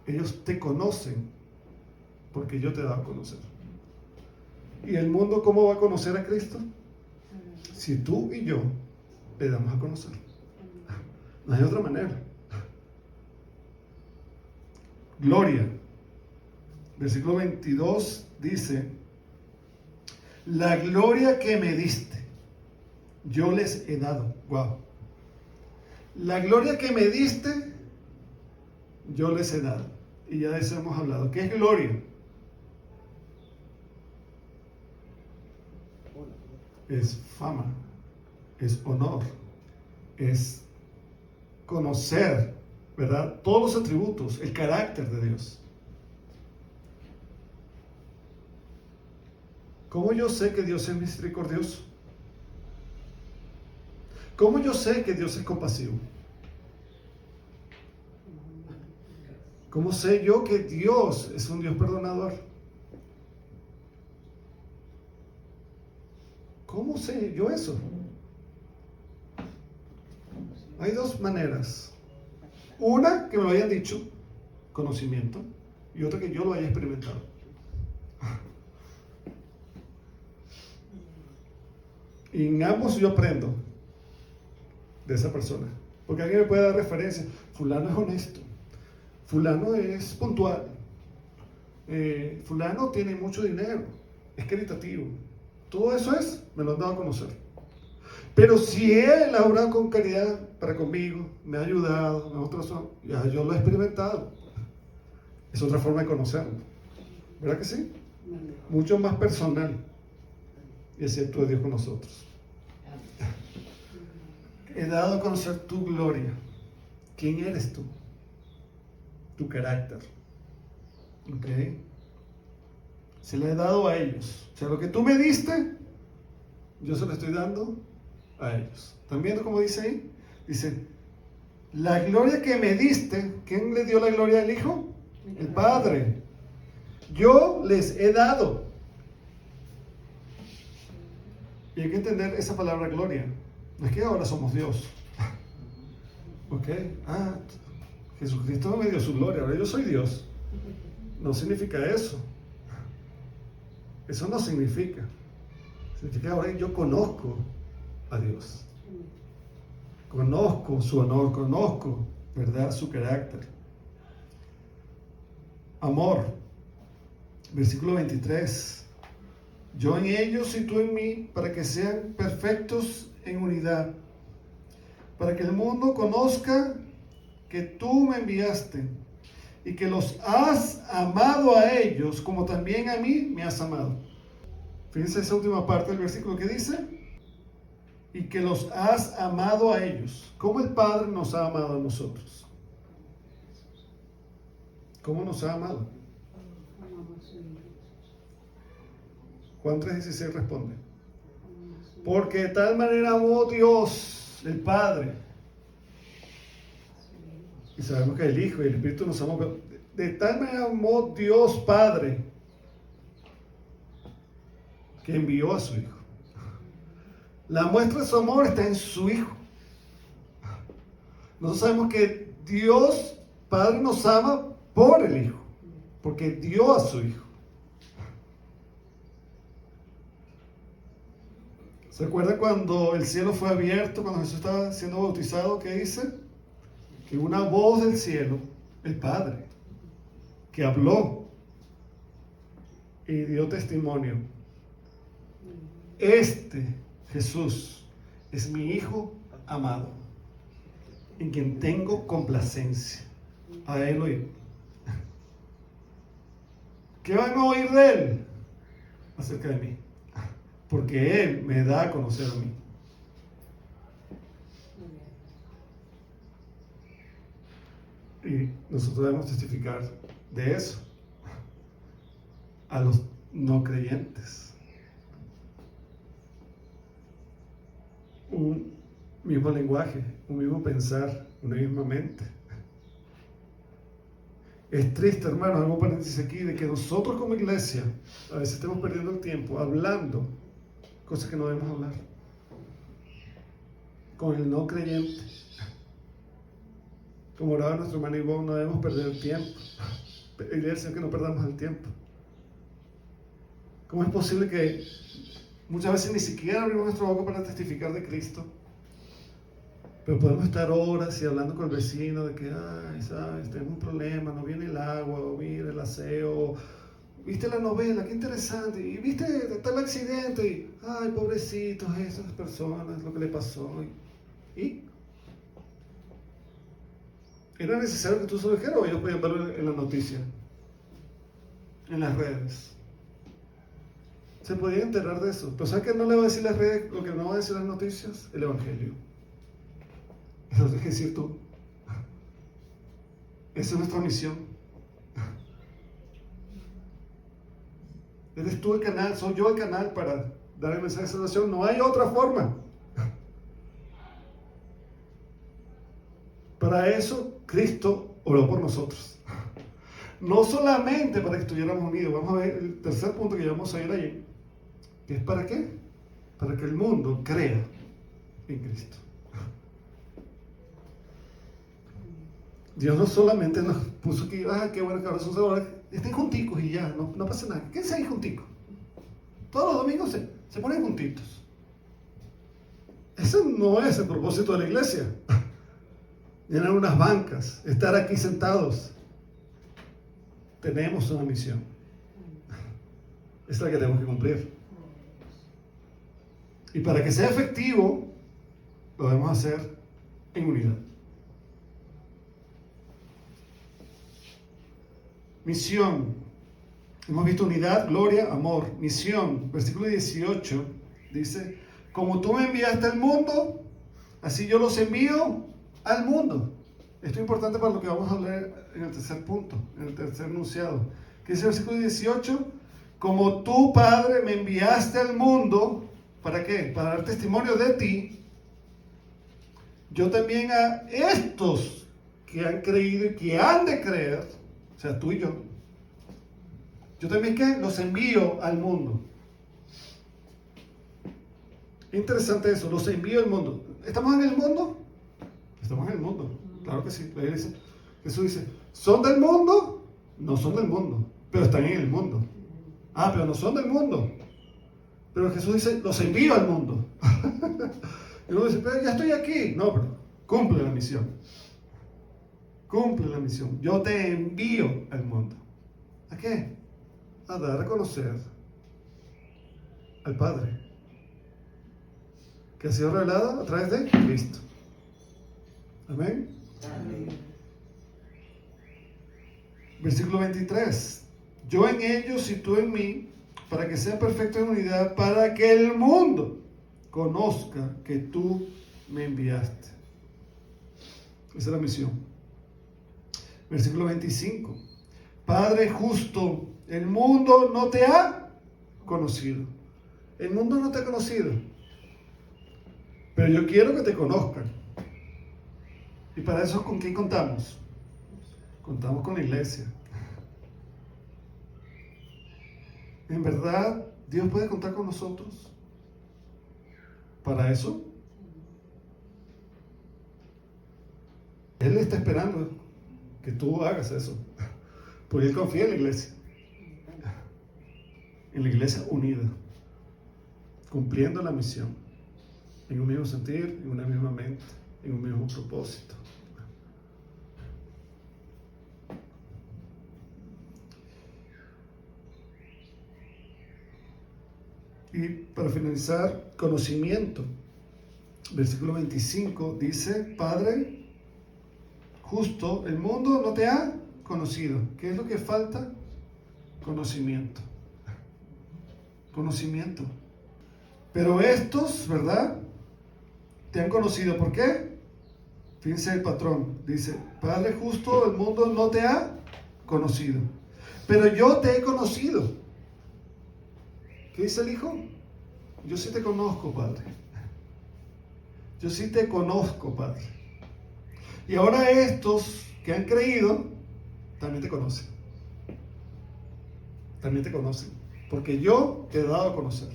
Ellos te conocen porque yo te he dado a conocer. ¿Y el mundo cómo va a conocer a Cristo? Si tú y yo le damos a conocer. No hay otra manera. Gloria. Versículo 22 dice: la gloria que me diste, yo les he dado. Wow. La gloria que me diste, yo les he dado. Y ya de eso hemos hablado. ¿Qué es gloria? Es fama, es honor, es conocer, ¿verdad? Todos los atributos, el carácter de Dios. ¿Cómo yo sé que Dios es misericordioso? ¿Cómo yo sé que Dios es compasivo? ¿Cómo sé yo que Dios es un Dios perdonador? ¿Cómo sé yo eso? Hay dos maneras. Una, que me lo hayan dicho, conocimiento, y otra, que yo lo haya experimentado. Y en ambos yo aprendo de esa persona. Porque alguien me puede dar referencia. Fulano es honesto. Fulano es puntual. Fulano tiene mucho dinero. Es caritativo. Todo eso me lo han dado a conocer. Pero si él ha obrado con caridad para conmigo, me ha ayudado, ya yo lo he experimentado. Es otra forma de conocerlo. ¿Verdad que sí? Mucho más personal. Y así actúa Dios con nosotros. He dado a conocer tu gloria. ¿Quién eres tú? Tu carácter. ¿Ok? Se le he dado a ellos. O sea, lo que tú me diste, yo se lo estoy dando a ellos. ¿Están viendo cómo dice ahí? Dice, la gloria que me diste, ¿quién le dio la gloria al Hijo? El Padre. Yo les he dado. Y hay que entender esa palabra gloria. No es que ahora somos Dios. ¿Ok? Jesucristo no me dio su gloria, ahora yo soy Dios. No significa eso. Eso no significa. Significa que ahora yo conozco a Dios. Conozco su honor, conozco, ¿verdad?, su carácter. Amor. Versículo 23. Yo en ellos y tú en mí, para que sean perfectos en unidad, para que el mundo conozca que tú me enviaste y que los has amado a ellos como también a mí me has amado. Fíjense esa última parte del versículo que dice, y que los has amado a ellos. ¿Cómo el Padre nos ha amado a nosotros? ¿Cómo nos ha amado? Juan 3:16 responde, porque de tal manera amó Dios, el Padre, y sabemos que el Hijo y el Espíritu nos amó, pero de tal manera amó Dios Padre, que envió a su Hijo. La muestra de su amor está en su Hijo. Nosotros sabemos que Dios Padre nos ama por el Hijo, porque dio a su Hijo. ¿Se acuerdan cuando el cielo fue abierto, cuando Jesús estaba siendo bautizado? ¿Qué dice? Que una voz del cielo, el Padre, que habló y dio testimonio. Este Jesús es mi Hijo amado, en quien tengo complacencia. A Él oír. ¿Qué van a oír de Él? Acerca de mí. Porque Él me da a conocer a mí. Y nosotros debemos testificar de eso a los no creyentes. Un mismo lenguaje, un mismo pensar, una misma mente. Es triste, hermano, hago paréntesis aquí, de que nosotros como iglesia a veces estemos perdiendo el tiempo hablando cosas que no debemos hablar con el no creyente. Como oraba nuestro hermano Ivonne, no debemos perder el tiempo. Pedirle al Señor que no perdamos el tiempo. ¿Cómo es posible que muchas veces ni siquiera abrimos nuestro boca para testificar de Cristo? Pero podemos estar horas y hablando con el vecino de que, sabes, tenemos un problema, no viene el agua, o mira el aseo, viste la novela, qué interesante, y viste tal accidente, y, ay, pobrecitos, esas personas, lo que le pasó. ¿Y? ¿Era necesario que tú se lo dijeras o ellos podían verlo en la noticia? En las redes. Se podían enterar de eso. Pero ¿sabes qué no le va a decir las redes? Lo que no va a decir las noticias, el Evangelio. Eso tienes que decir tú. Esa es nuestra misión. Eres tú el canal, soy yo el canal para dar el mensaje de salvación. No hay otra forma. Para eso, Cristo oró por nosotros. No solamente para que estuviéramos unidos. Vamos a ver el tercer punto que vamos a ir allí. ¿Que es para qué? Para que el mundo crea en Cristo. Dios no solamente nos puso aquí, qué bueno que ahora son ahora, estén junticos y ya, no pasa nada. Quédense ahí junticos. Todos los domingos se ponen juntitos. Ese no es el propósito de la iglesia. Llenar unas bancas, estar aquí sentados. Tenemos una misión. Esa es la que tenemos que cumplir. Y para que sea efectivo, lo debemos hacer en unidad. Misión. Hemos visto unidad, gloria, amor. Misión. Versículo 18 dice: como tú me enviaste al mundo, así yo los envío al mundo. Esto es importante para lo que vamos a leer en el tercer punto, en el tercer enunciado. ¿Qué dice el versículo 18? Como tú, Padre, me enviaste al mundo, ¿para qué? Para dar testimonio de ti. Yo también a estos que han creído y que han de creer, o sea, tú y yo también ¿qué? Los envío al mundo. Interesante eso, los envío al mundo. ¿Estamos en el mundo? Estamos en el mundo, claro que sí. Jesús dice, ¿son del mundo? No son del mundo, pero están en el mundo. Pero no son del mundo. Pero Jesús dice, los envío al mundo. Y uno dice, pero ya estoy aquí. No, pero cumple la misión. Cumple la misión. Yo te envío al mundo. ¿A qué? A dar a conocer al Padre, que ha sido revelado a través de Cristo. Amén. Amén. Versículo 23. Yo en ellos y tú en mí, para que sean perfectos en unidad, para que el mundo conozca que tú me enviaste. Esa es la misión. Versículo 25. Padre justo, el mundo no te ha conocido. El mundo no te ha conocido. Pero yo quiero que te conozcan. Y para eso, ¿con quién contamos? Contamos con la iglesia. En verdad, Dios puede contar con nosotros. Para eso, Él está esperando que tú hagas eso. Porque Él confía en la iglesia. En la iglesia unida. Cumpliendo la misión. En un mismo sentir, en una misma mente, en un mismo propósito. Y para finalizar, conocimiento. Versículo 25 dice, Padre justo, el mundo no te ha conocido. ¿Qué es lo que falta? Conocimiento. Conocimiento. Pero estos, ¿verdad? Te han conocido. ¿Por qué? Fíjense el patrón. Dice, Padre justo, el mundo no te ha conocido. Pero yo te he conocido. ¿Qué dice el Hijo? Yo sí te conozco, Padre. Yo sí te conozco, Padre. Y ahora estos que han creído, también te conocen. También te conocen. Porque yo te he dado a conocer.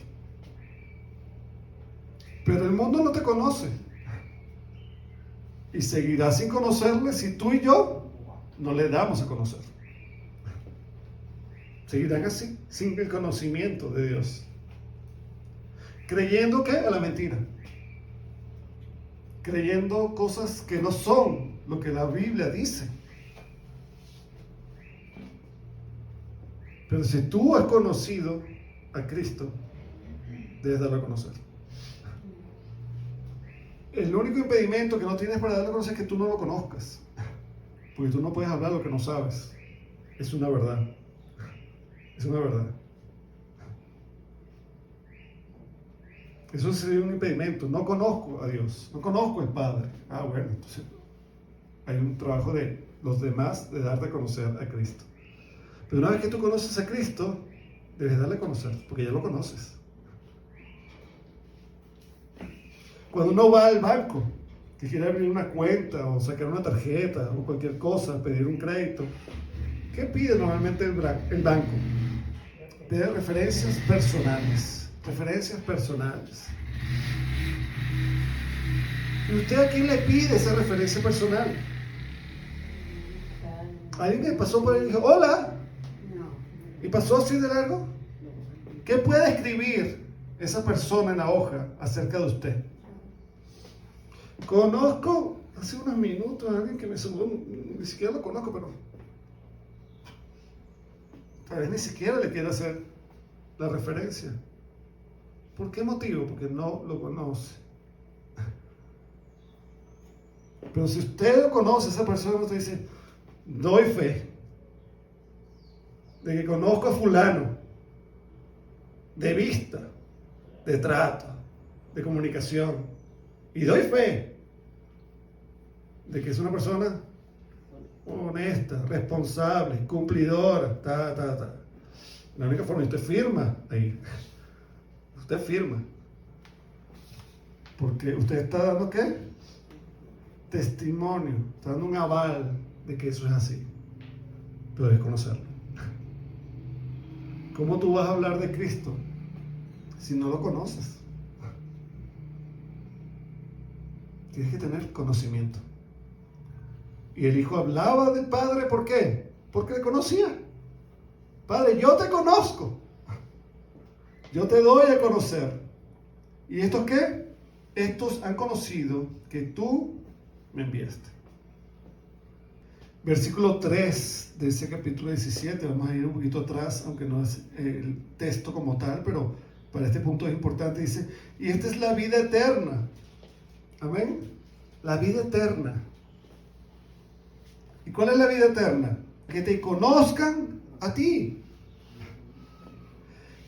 Pero el mundo no te conoce. Y seguirá sin conocerle si tú y yo no le damos a conocer. Seguirán así, sin el conocimiento de Dios. Creyendo que a la mentira. Creyendo cosas que no son lo que la Biblia dice. Pero si tú has conocido a Cristo, debes darlo a conocer. El único impedimento que no tienes para darlo a conocer es que tú no lo conozcas. Porque tú no puedes hablar lo que no sabes. Es una verdad. Es una verdad. Eso sería un impedimento. No conozco a Dios. No conozco al Padre. Bueno, entonces hay un trabajo de los demás de darte a conocer a Cristo. Pero una vez que tú conoces a Cristo, debes darle a conocer, porque ya lo conoces. Cuando uno va al banco, que quiere abrir una cuenta o sacar una tarjeta o cualquier cosa, pedir un crédito, ¿qué pide normalmente el banco? Pide referencias personales. Referencias personales. ¿Y usted a quién le pide esa referencia personal? ¿Alguien que pasó por ahí y dijo, hola? ¿Y pasó así de largo? ¿Qué puede escribir esa persona en la hoja acerca de usted? Conozco hace unos minutos a alguien que me saludó, ni siquiera lo conozco, pero tal vez ni siquiera le quiere hacer la referencia. ¿Por qué motivo? Porque no lo conoce. Pero si usted lo conoce, esa persona usted dice, doy fe de que conozco a fulano, de vista, de trato, de comunicación, y doy fe de que es una persona honesta, responsable, cumplidora, La única forma, usted firma ahí. Usted firma. Porque usted está dando ¿qué? Testimonio, está dando un aval de que eso es así. Pero debes conocerlo. ¿Cómo tú vas a hablar de Cristo si no lo conoces? Tienes que tener conocimiento. Y el hijo hablaba del padre, ¿por qué? Porque le conocía. Padre, yo te conozco. Yo te doy a conocer. ¿Y estos qué? Estos han conocido que tú me enviaste. Versículo 3 de ese capítulo 17, vamos a ir un poquito atrás, aunque no es el texto como tal, pero para este punto es importante, dice, y esta es la vida eterna. Amén. La vida eterna. ¿Y cuál es la vida eterna? Que te conozcan a ti.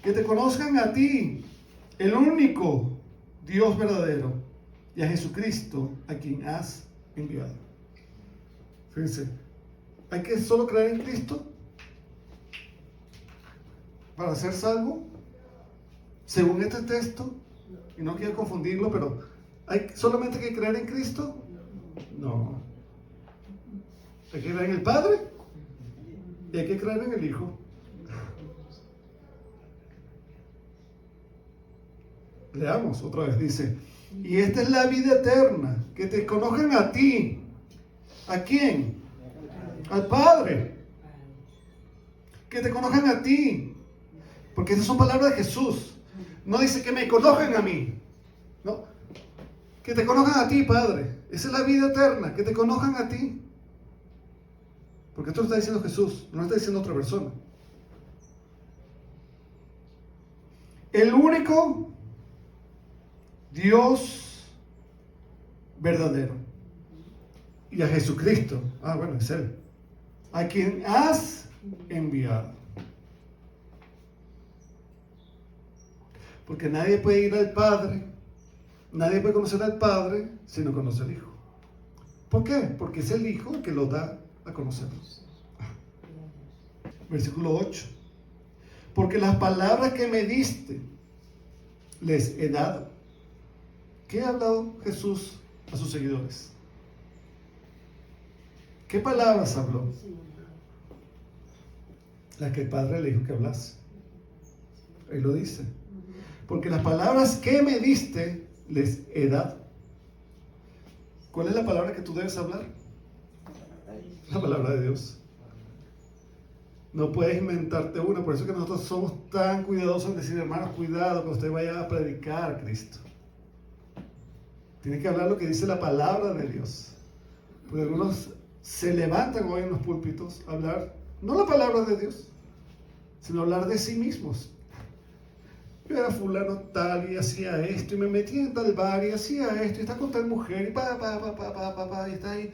Que te conozcan a ti, el único Dios verdadero, y a Jesucristo, a quien has enviado. Fíjense, ¿hay que solo creer en Cristo para ser salvo? Según este texto, y no quiero confundirlo, pero ¿hay solamente que creer en Cristo? No. Hay que creer en el Padre y hay que creer en el Hijo. Leamos otra vez, dice, y esta es la vida eterna, que te conozcan a ti. ¿A quién? Al Padre. Que te conozcan a ti. Porque esas son palabras de Jesús. No dice que me conozcan a mí. No. Que te conozcan a ti, Padre. Esa es la vida eterna, que te conozcan a ti. Porque esto lo está diciendo Jesús, no lo está diciendo otra persona. El único Dios verdadero. Y a Jesucristo, bueno, es Él, a quien has enviado. Porque nadie puede ir al Padre, nadie puede conocer al Padre si no conoce al Hijo. ¿Por qué? Porque es el Hijo el que lo da a conocer. Versículo 8. Porque las palabras que me diste les he dado. ¿Qué ha hablado Jesús a sus seguidores? ¿Qué palabras habló? Las que el Padre le dijo que hablase. Él lo dice. Porque las palabras que me diste les he dado. ¿Cuál es la palabra que tú debes hablar? La palabra de Dios. No puedes inventarte una. Por eso que nosotros somos tan cuidadosos en decir, hermanos, cuidado cuando usted vaya a predicar a Cristo. Tiene que hablar lo que dice la palabra de Dios. Porque algunos se levantan hoy en los púlpitos a hablar, no la palabra de Dios, sino hablar de sí mismos. Yo era fulano tal y hacía esto, y me metí en tal bar y hacía esto, y está con tal mujer, y y está ahí.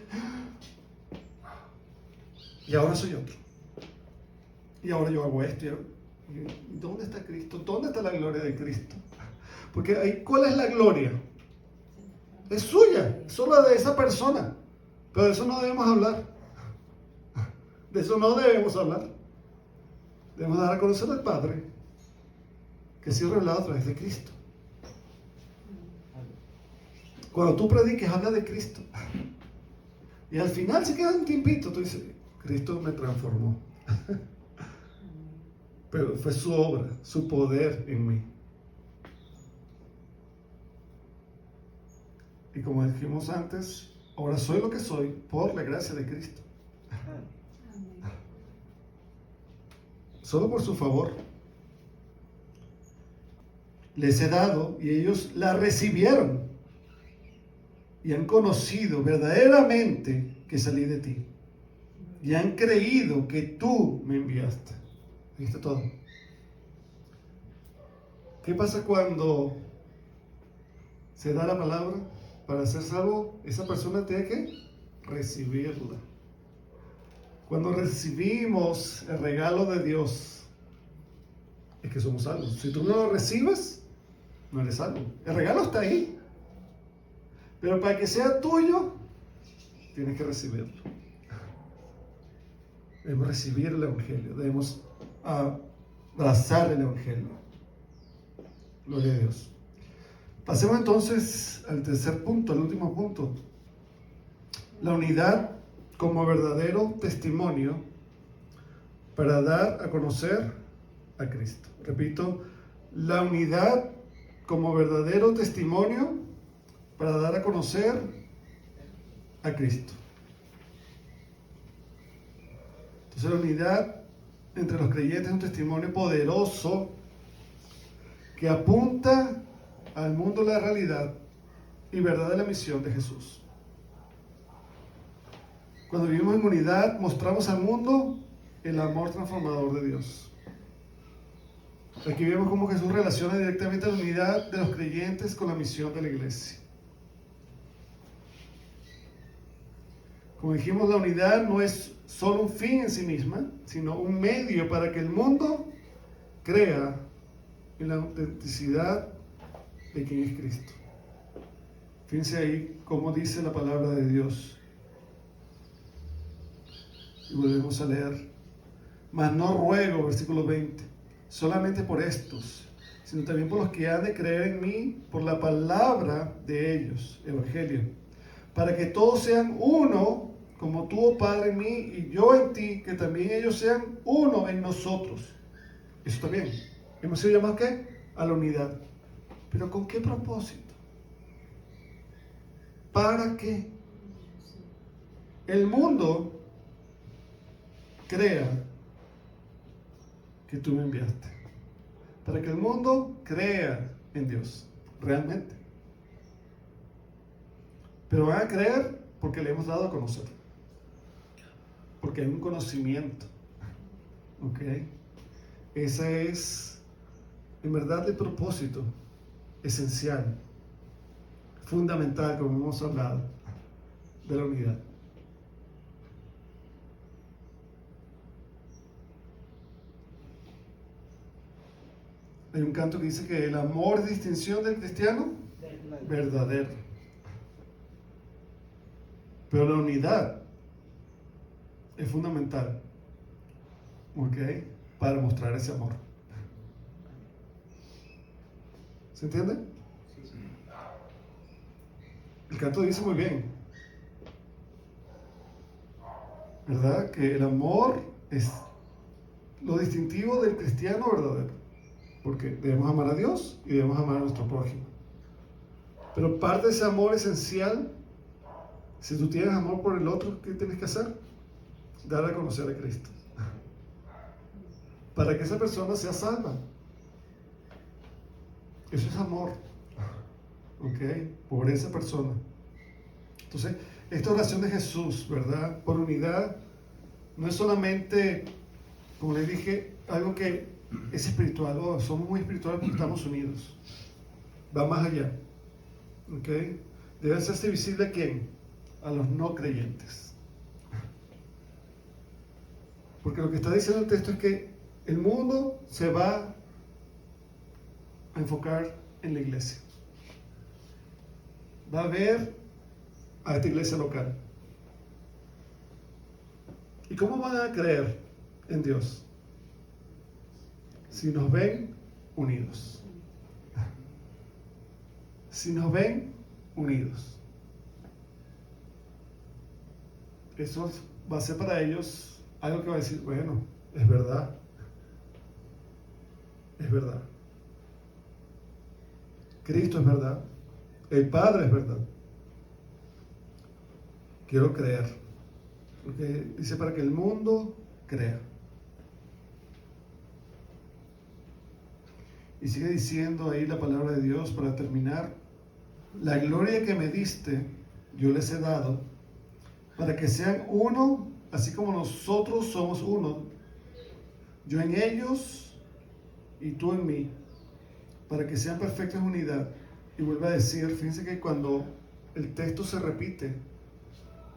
Y ahora soy otro. Y ahora yo hago esto. ¿Y dónde está Cristo? ¿Dónde está la gloria de Cristo? Porque ahí, ¿cuál es la gloria? Es suya, solo de esa persona. Pero de eso no debemos hablar. De eso no debemos hablar. Debemos dar a conocer al Padre que ha sido revelado a través de Cristo. Cuando tú prediques, habla de Cristo. Y al final se queda un tiempito, tú dices, Cristo me transformó. Pero fue su obra, su poder en mí. Y como dijimos antes, ahora soy lo que soy por la gracia de Cristo. Solo por su favor. Les he dado y ellos la recibieron. Y han conocido verdaderamente que salí de ti. Y han creído que tú me enviaste. Ahí está todo. ¿Qué pasa cuando se da la palabra? Para ser salvo, esa persona tiene que recibirla. Cuando recibimos el regalo de Dios, es que somos salvos. Si tú no lo recibes, no eres salvo. El regalo está ahí. Pero para que sea tuyo, tienes que recibirlo. Debemos recibir el Evangelio. Debemos abrazar el Evangelio. Gloria a Dios. Pasemos entonces al tercer punto, al último punto. La unidad como verdadero testimonio para dar a conocer a Cristo. Repito, la unidad como verdadero testimonio para dar a conocer a Cristo. Entonces la unidad entre los creyentes es un testimonio poderoso que apunta al mundo la realidad y verdad de la misión de Jesús. Cuando vivimos en unidad, mostramos al mundo el amor transformador de Dios. Aquí vemos cómo Jesús relaciona directamente la unidad de los creyentes con la misión de la iglesia. Como dijimos, la unidad no es solo un fin en sí misma, sino un medio para que el mundo crea en la autenticidad de quién es Cristo. Fíjense ahí cómo dice la palabra de Dios. Y volvemos a leer. Mas no ruego, versículo 20, solamente por estos, sino también por los que han de creer en mí, por la palabra de ellos, Evangelio, para que todos sean uno, como tú, oh Padre, en mí y yo en ti, que también ellos sean uno en nosotros. Eso está bien. Hemos sido llamados ¿qué? A la unidad. ¿Pero con qué propósito? ¿Para qué? El mundo crea que tú me enviaste. Para que el mundo crea en Dios, realmente. Pero van a creer porque le hemos dado a conocer. Porque hay un conocimiento. ¿Ok? Ese es, en verdad, el propósito esencial, fundamental, como hemos hablado, de la unidad. Hay un canto que dice que el amor es distinción del cristiano verdadero. Pero la unidad es fundamental, ¿ok? Para mostrar ese amor. ¿Se entiende? El canto dice muy bien, ¿verdad? Que el amor es lo distintivo del cristiano verdadero. Porque debemos amar a Dios y debemos amar a nuestro prójimo. Pero parte de ese amor esencial, si tú tienes amor por el otro, ¿qué tienes que hacer? Dar a conocer a Cristo. Para que esa persona sea salva. Eso es amor. ¿Ok? Por esa persona. Entonces, esta oración de Jesús, ¿verdad? Por unidad, no es solamente, como les dije, algo que es espiritual. Oh, somos muy espirituales porque estamos unidos. Va más allá. ¿Ok? Debe hacerse visible a ¿quién? A los no creyentes. Porque lo que está diciendo el texto es que el mundo se va a enfocar en la iglesia. Va a ver a esta iglesia local. ¿Y cómo van a creer en Dios? Si nos ven unidos. Si nos ven unidos. Eso va a ser para ellos algo que va a decir, bueno, es verdad. Es verdad. Cristo es verdad. El Padre es verdad. Quiero creer. Porque dice para que el mundo crea. Y sigue diciendo ahí la palabra de Dios para terminar. La gloria que me diste, yo les he dado, para que sean uno, así como nosotros somos uno. Yo en ellos y tú en mí, para que sean perfectos en unidad. Y vuelve a decir, fíjense que cuando el texto se repite,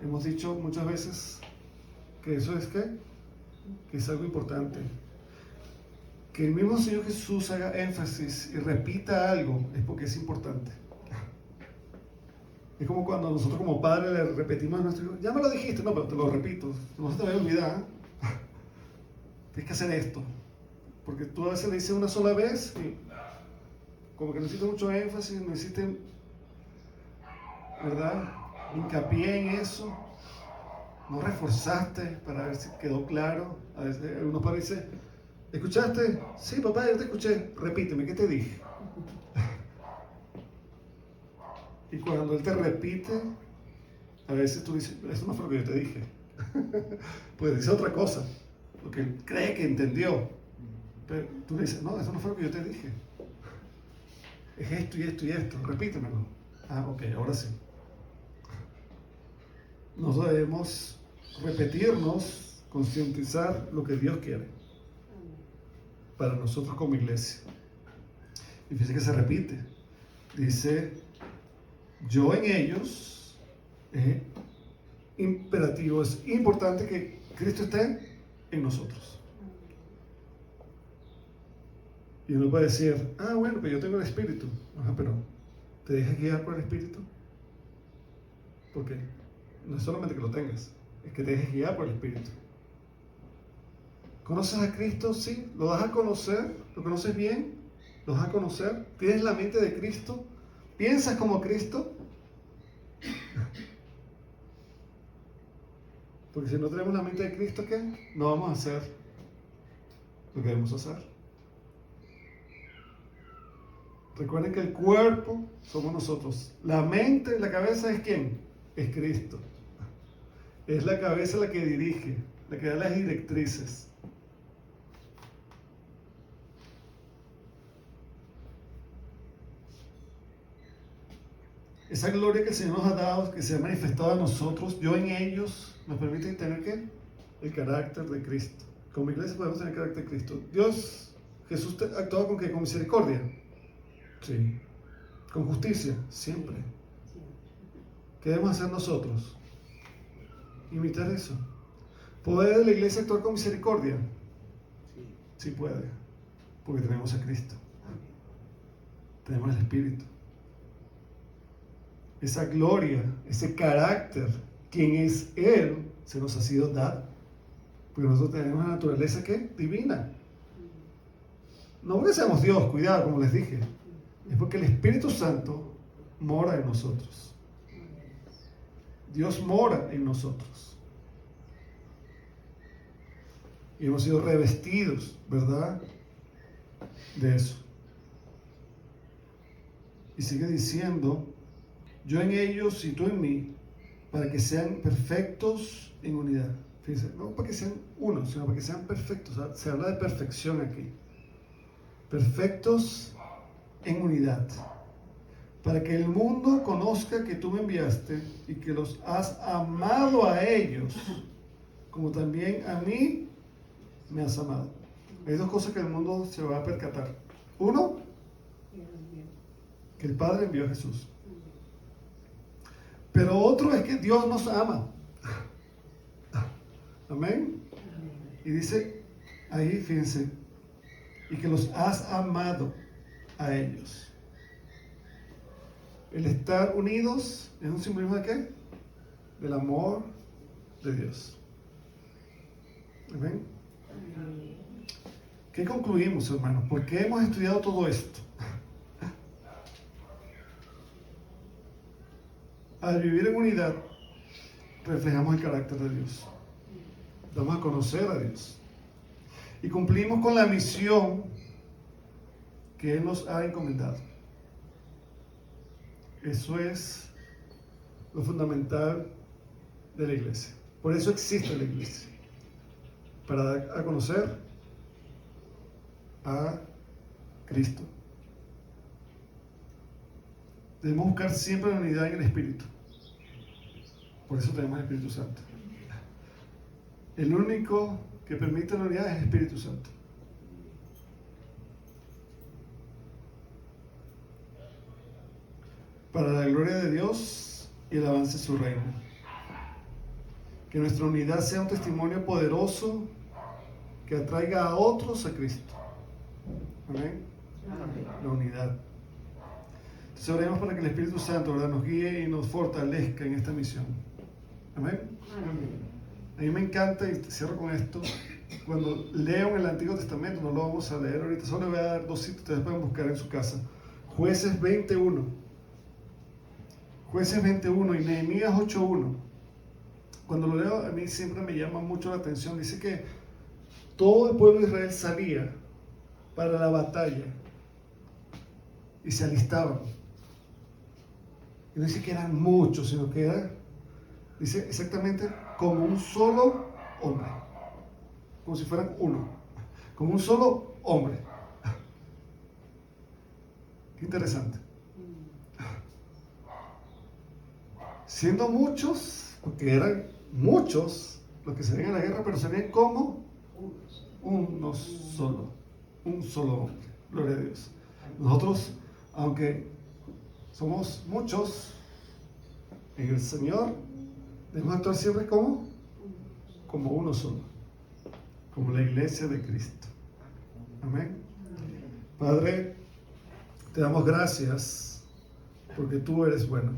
hemos dicho muchas veces que eso es que es algo importante. Que el mismo Señor Jesús haga énfasis y repita algo es porque es importante. Es como cuando nosotros como padres le repetimos a nuestro hijo, ya me lo dijiste, no, pero te lo repito, no se te vaya a olvidar. Tienes que hacer esto. Porque tú a veces le dices una sola vez y como que necesitas mucho énfasis, necesitas, ¿verdad?, hincapié en eso. No reforzaste para ver si quedó claro. A veces unos padres dicen, ¿escuchaste? Sí, papá, yo te escuché. Repíteme, ¿qué te dije? Y cuando él te repite, a veces tú dices, eso no fue lo que yo te dije. Pues dice otra cosa, lo que él cree que entendió. Pero tú le dices, no, eso no fue lo que yo te dije. Es esto y esto y esto, repítemelo. Ah, ok, ahora sí. Nos debemos repetirnos, concientizar lo que Dios quiere para nosotros como iglesia. Y fíjense que se repite. Dice, yo en ellos, es imperativo, es importante que Cristo esté en nosotros. Y uno puede decir, ah, bueno, pero yo tengo el Espíritu. Ajá, pero ¿te dejas guiar por el Espíritu? ¿Por qué? No es solamente que lo tengas, es que te dejes guiar por el Espíritu. ¿Conoces a Cristo? Sí. ¿Lo das a conocer? ¿Lo conoces bien? ¿Lo das a conocer? ¿Tienes la mente de Cristo? ¿Piensas como Cristo? Porque si no tenemos la mente de Cristo, ¿qué? No vamos a hacer lo que debemos hacer. Recuerden que el cuerpo somos nosotros. La mente, la cabeza es ¿quién? Es Cristo. Es la cabeza la que dirige, la que da las directrices. Esa gloria que el Señor nos ha dado, que se ha manifestado a nosotros, yo en ellos, nos permite tener ¿qué? El carácter de Cristo. Como iglesia podemos tener el carácter de Cristo. Dios, Jesús actuaba con ¿qué? Con misericordia. Sí. Con justicia, siempre. ¿Qué debemos hacer nosotros? Imitar eso. ¿Puede la iglesia actuar con misericordia? Sí puede, porque tenemos a Cristo. Tenemos el Espíritu. Esa gloria, ese carácter, quien es Él, se nos ha sido dado. Porque nosotros tenemos una naturaleza ¿qué? Divina. No porque seamos Dios, cuidado, como les dije. Es porque el Espíritu Santo mora en nosotros. Dios mora en nosotros. Y hemos sido revestidos, ¿verdad?, de eso. Y sigue diciendo, yo en ellos y tú en mí, para que sean perfectos en unidad. Fíjense, no para que sean uno, sino para que sean perfectos. O sea, se habla de perfección aquí. Perfectos en unidad. Para que el mundo conozca que tú me enviaste y que los has amado a ellos, como también a mí me has amado. Hay dos cosas que el mundo se va a percatar. Uno, que el Padre envió a Jesús. Pero otro es que Dios nos ama. Amén. Y dice ahí, fíjense, y que los has amado a ellos. El estar unidos es un simbolismo de ¿qué? Del amor de Dios. ¿Amén? ¿Qué concluimos, hermanos? ¿Por qué hemos estudiado todo esto? Al vivir en unidad, reflejamos el carácter de Dios. Damos a conocer a Dios. Y cumplimos con la misión que Él nos ha encomendado. Eso es lo fundamental de la iglesia. Por eso existe la iglesia. Para dar a conocer a Cristo. Debemos buscar siempre la unidad en el Espíritu. Por eso tenemos el Espíritu Santo. El único que permite la unidad es el Espíritu Santo. Para la gloria de Dios y el avance de su reino. Que nuestra unidad sea un testimonio poderoso que atraiga a otros a Cristo. Amén. Amén. La unidad. Entonces oremos para que el Espíritu Santo, ¿verdad?, nos guíe y nos fortalezca en esta misión. Amén. Amén. A mí me encanta, y cierro con esto, cuando leo en el Antiguo Testamento, no lo vamos a leer ahorita, solo les voy a dar 2 sitios, ustedes pueden buscar en su casa. Jueces 21. Jueces 21 y Nehemías 8:1. Cuando lo leo, a mí siempre me llama mucho la atención. Dice que todo el pueblo de Israel salía para la batalla y se alistaban. Y no dice que eran muchos, sino que era, dice exactamente, como un solo hombre. Como si fueran uno. Como un solo hombre. Qué interesante. Siendo muchos, porque eran muchos los que se ven en la guerra, pero se ven como uno solo. Un solo hombre. Gloria a Dios. Nosotros, aunque somos muchos en el Señor, debemos actuar siempre como uno solo, como la iglesia de Cristo. Amén. Padre, te damos gracias porque tú eres bueno,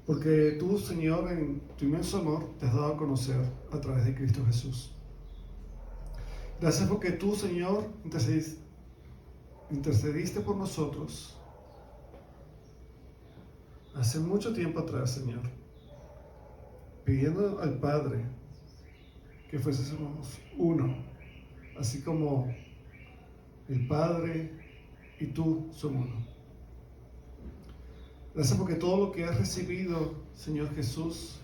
porque tú, Señor, en tu inmenso amor te has dado a conocer a través de Cristo Jesús. Gracias porque tú, Señor, intercediste por nosotros hace mucho tiempo atrás, Señor, pidiendo al Padre que fuésemos uno, así como el Padre y tú son uno. Gracias porque todo lo que has recibido, Señor Jesús,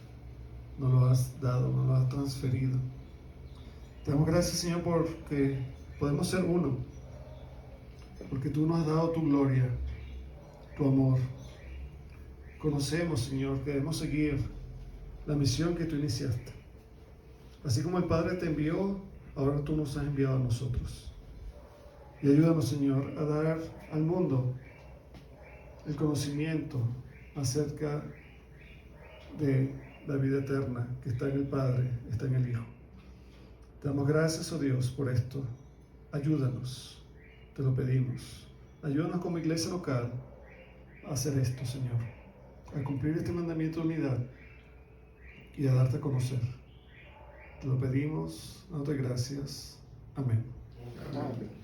nos lo has dado, nos lo has transferido. Te damos gracias, Señor, porque podemos ser uno, porque tú nos has dado tu gloria, tu amor. Conocemos, Señor, que debemos seguir la misión que tú iniciaste. Así como el Padre te envió, ahora tú nos has enviado a nosotros. Y ayúdanos, Señor, a dar al mundo el conocimiento acerca de la vida eterna que está en el Padre, está en el Hijo. Te damos gracias, oh Dios, por esto. Ayúdanos, te lo pedimos. Ayúdanos como iglesia local a hacer esto, Señor, a cumplir este mandamiento de unidad y a darte a conocer. Te lo pedimos, dándote gracias. Amén. Amén.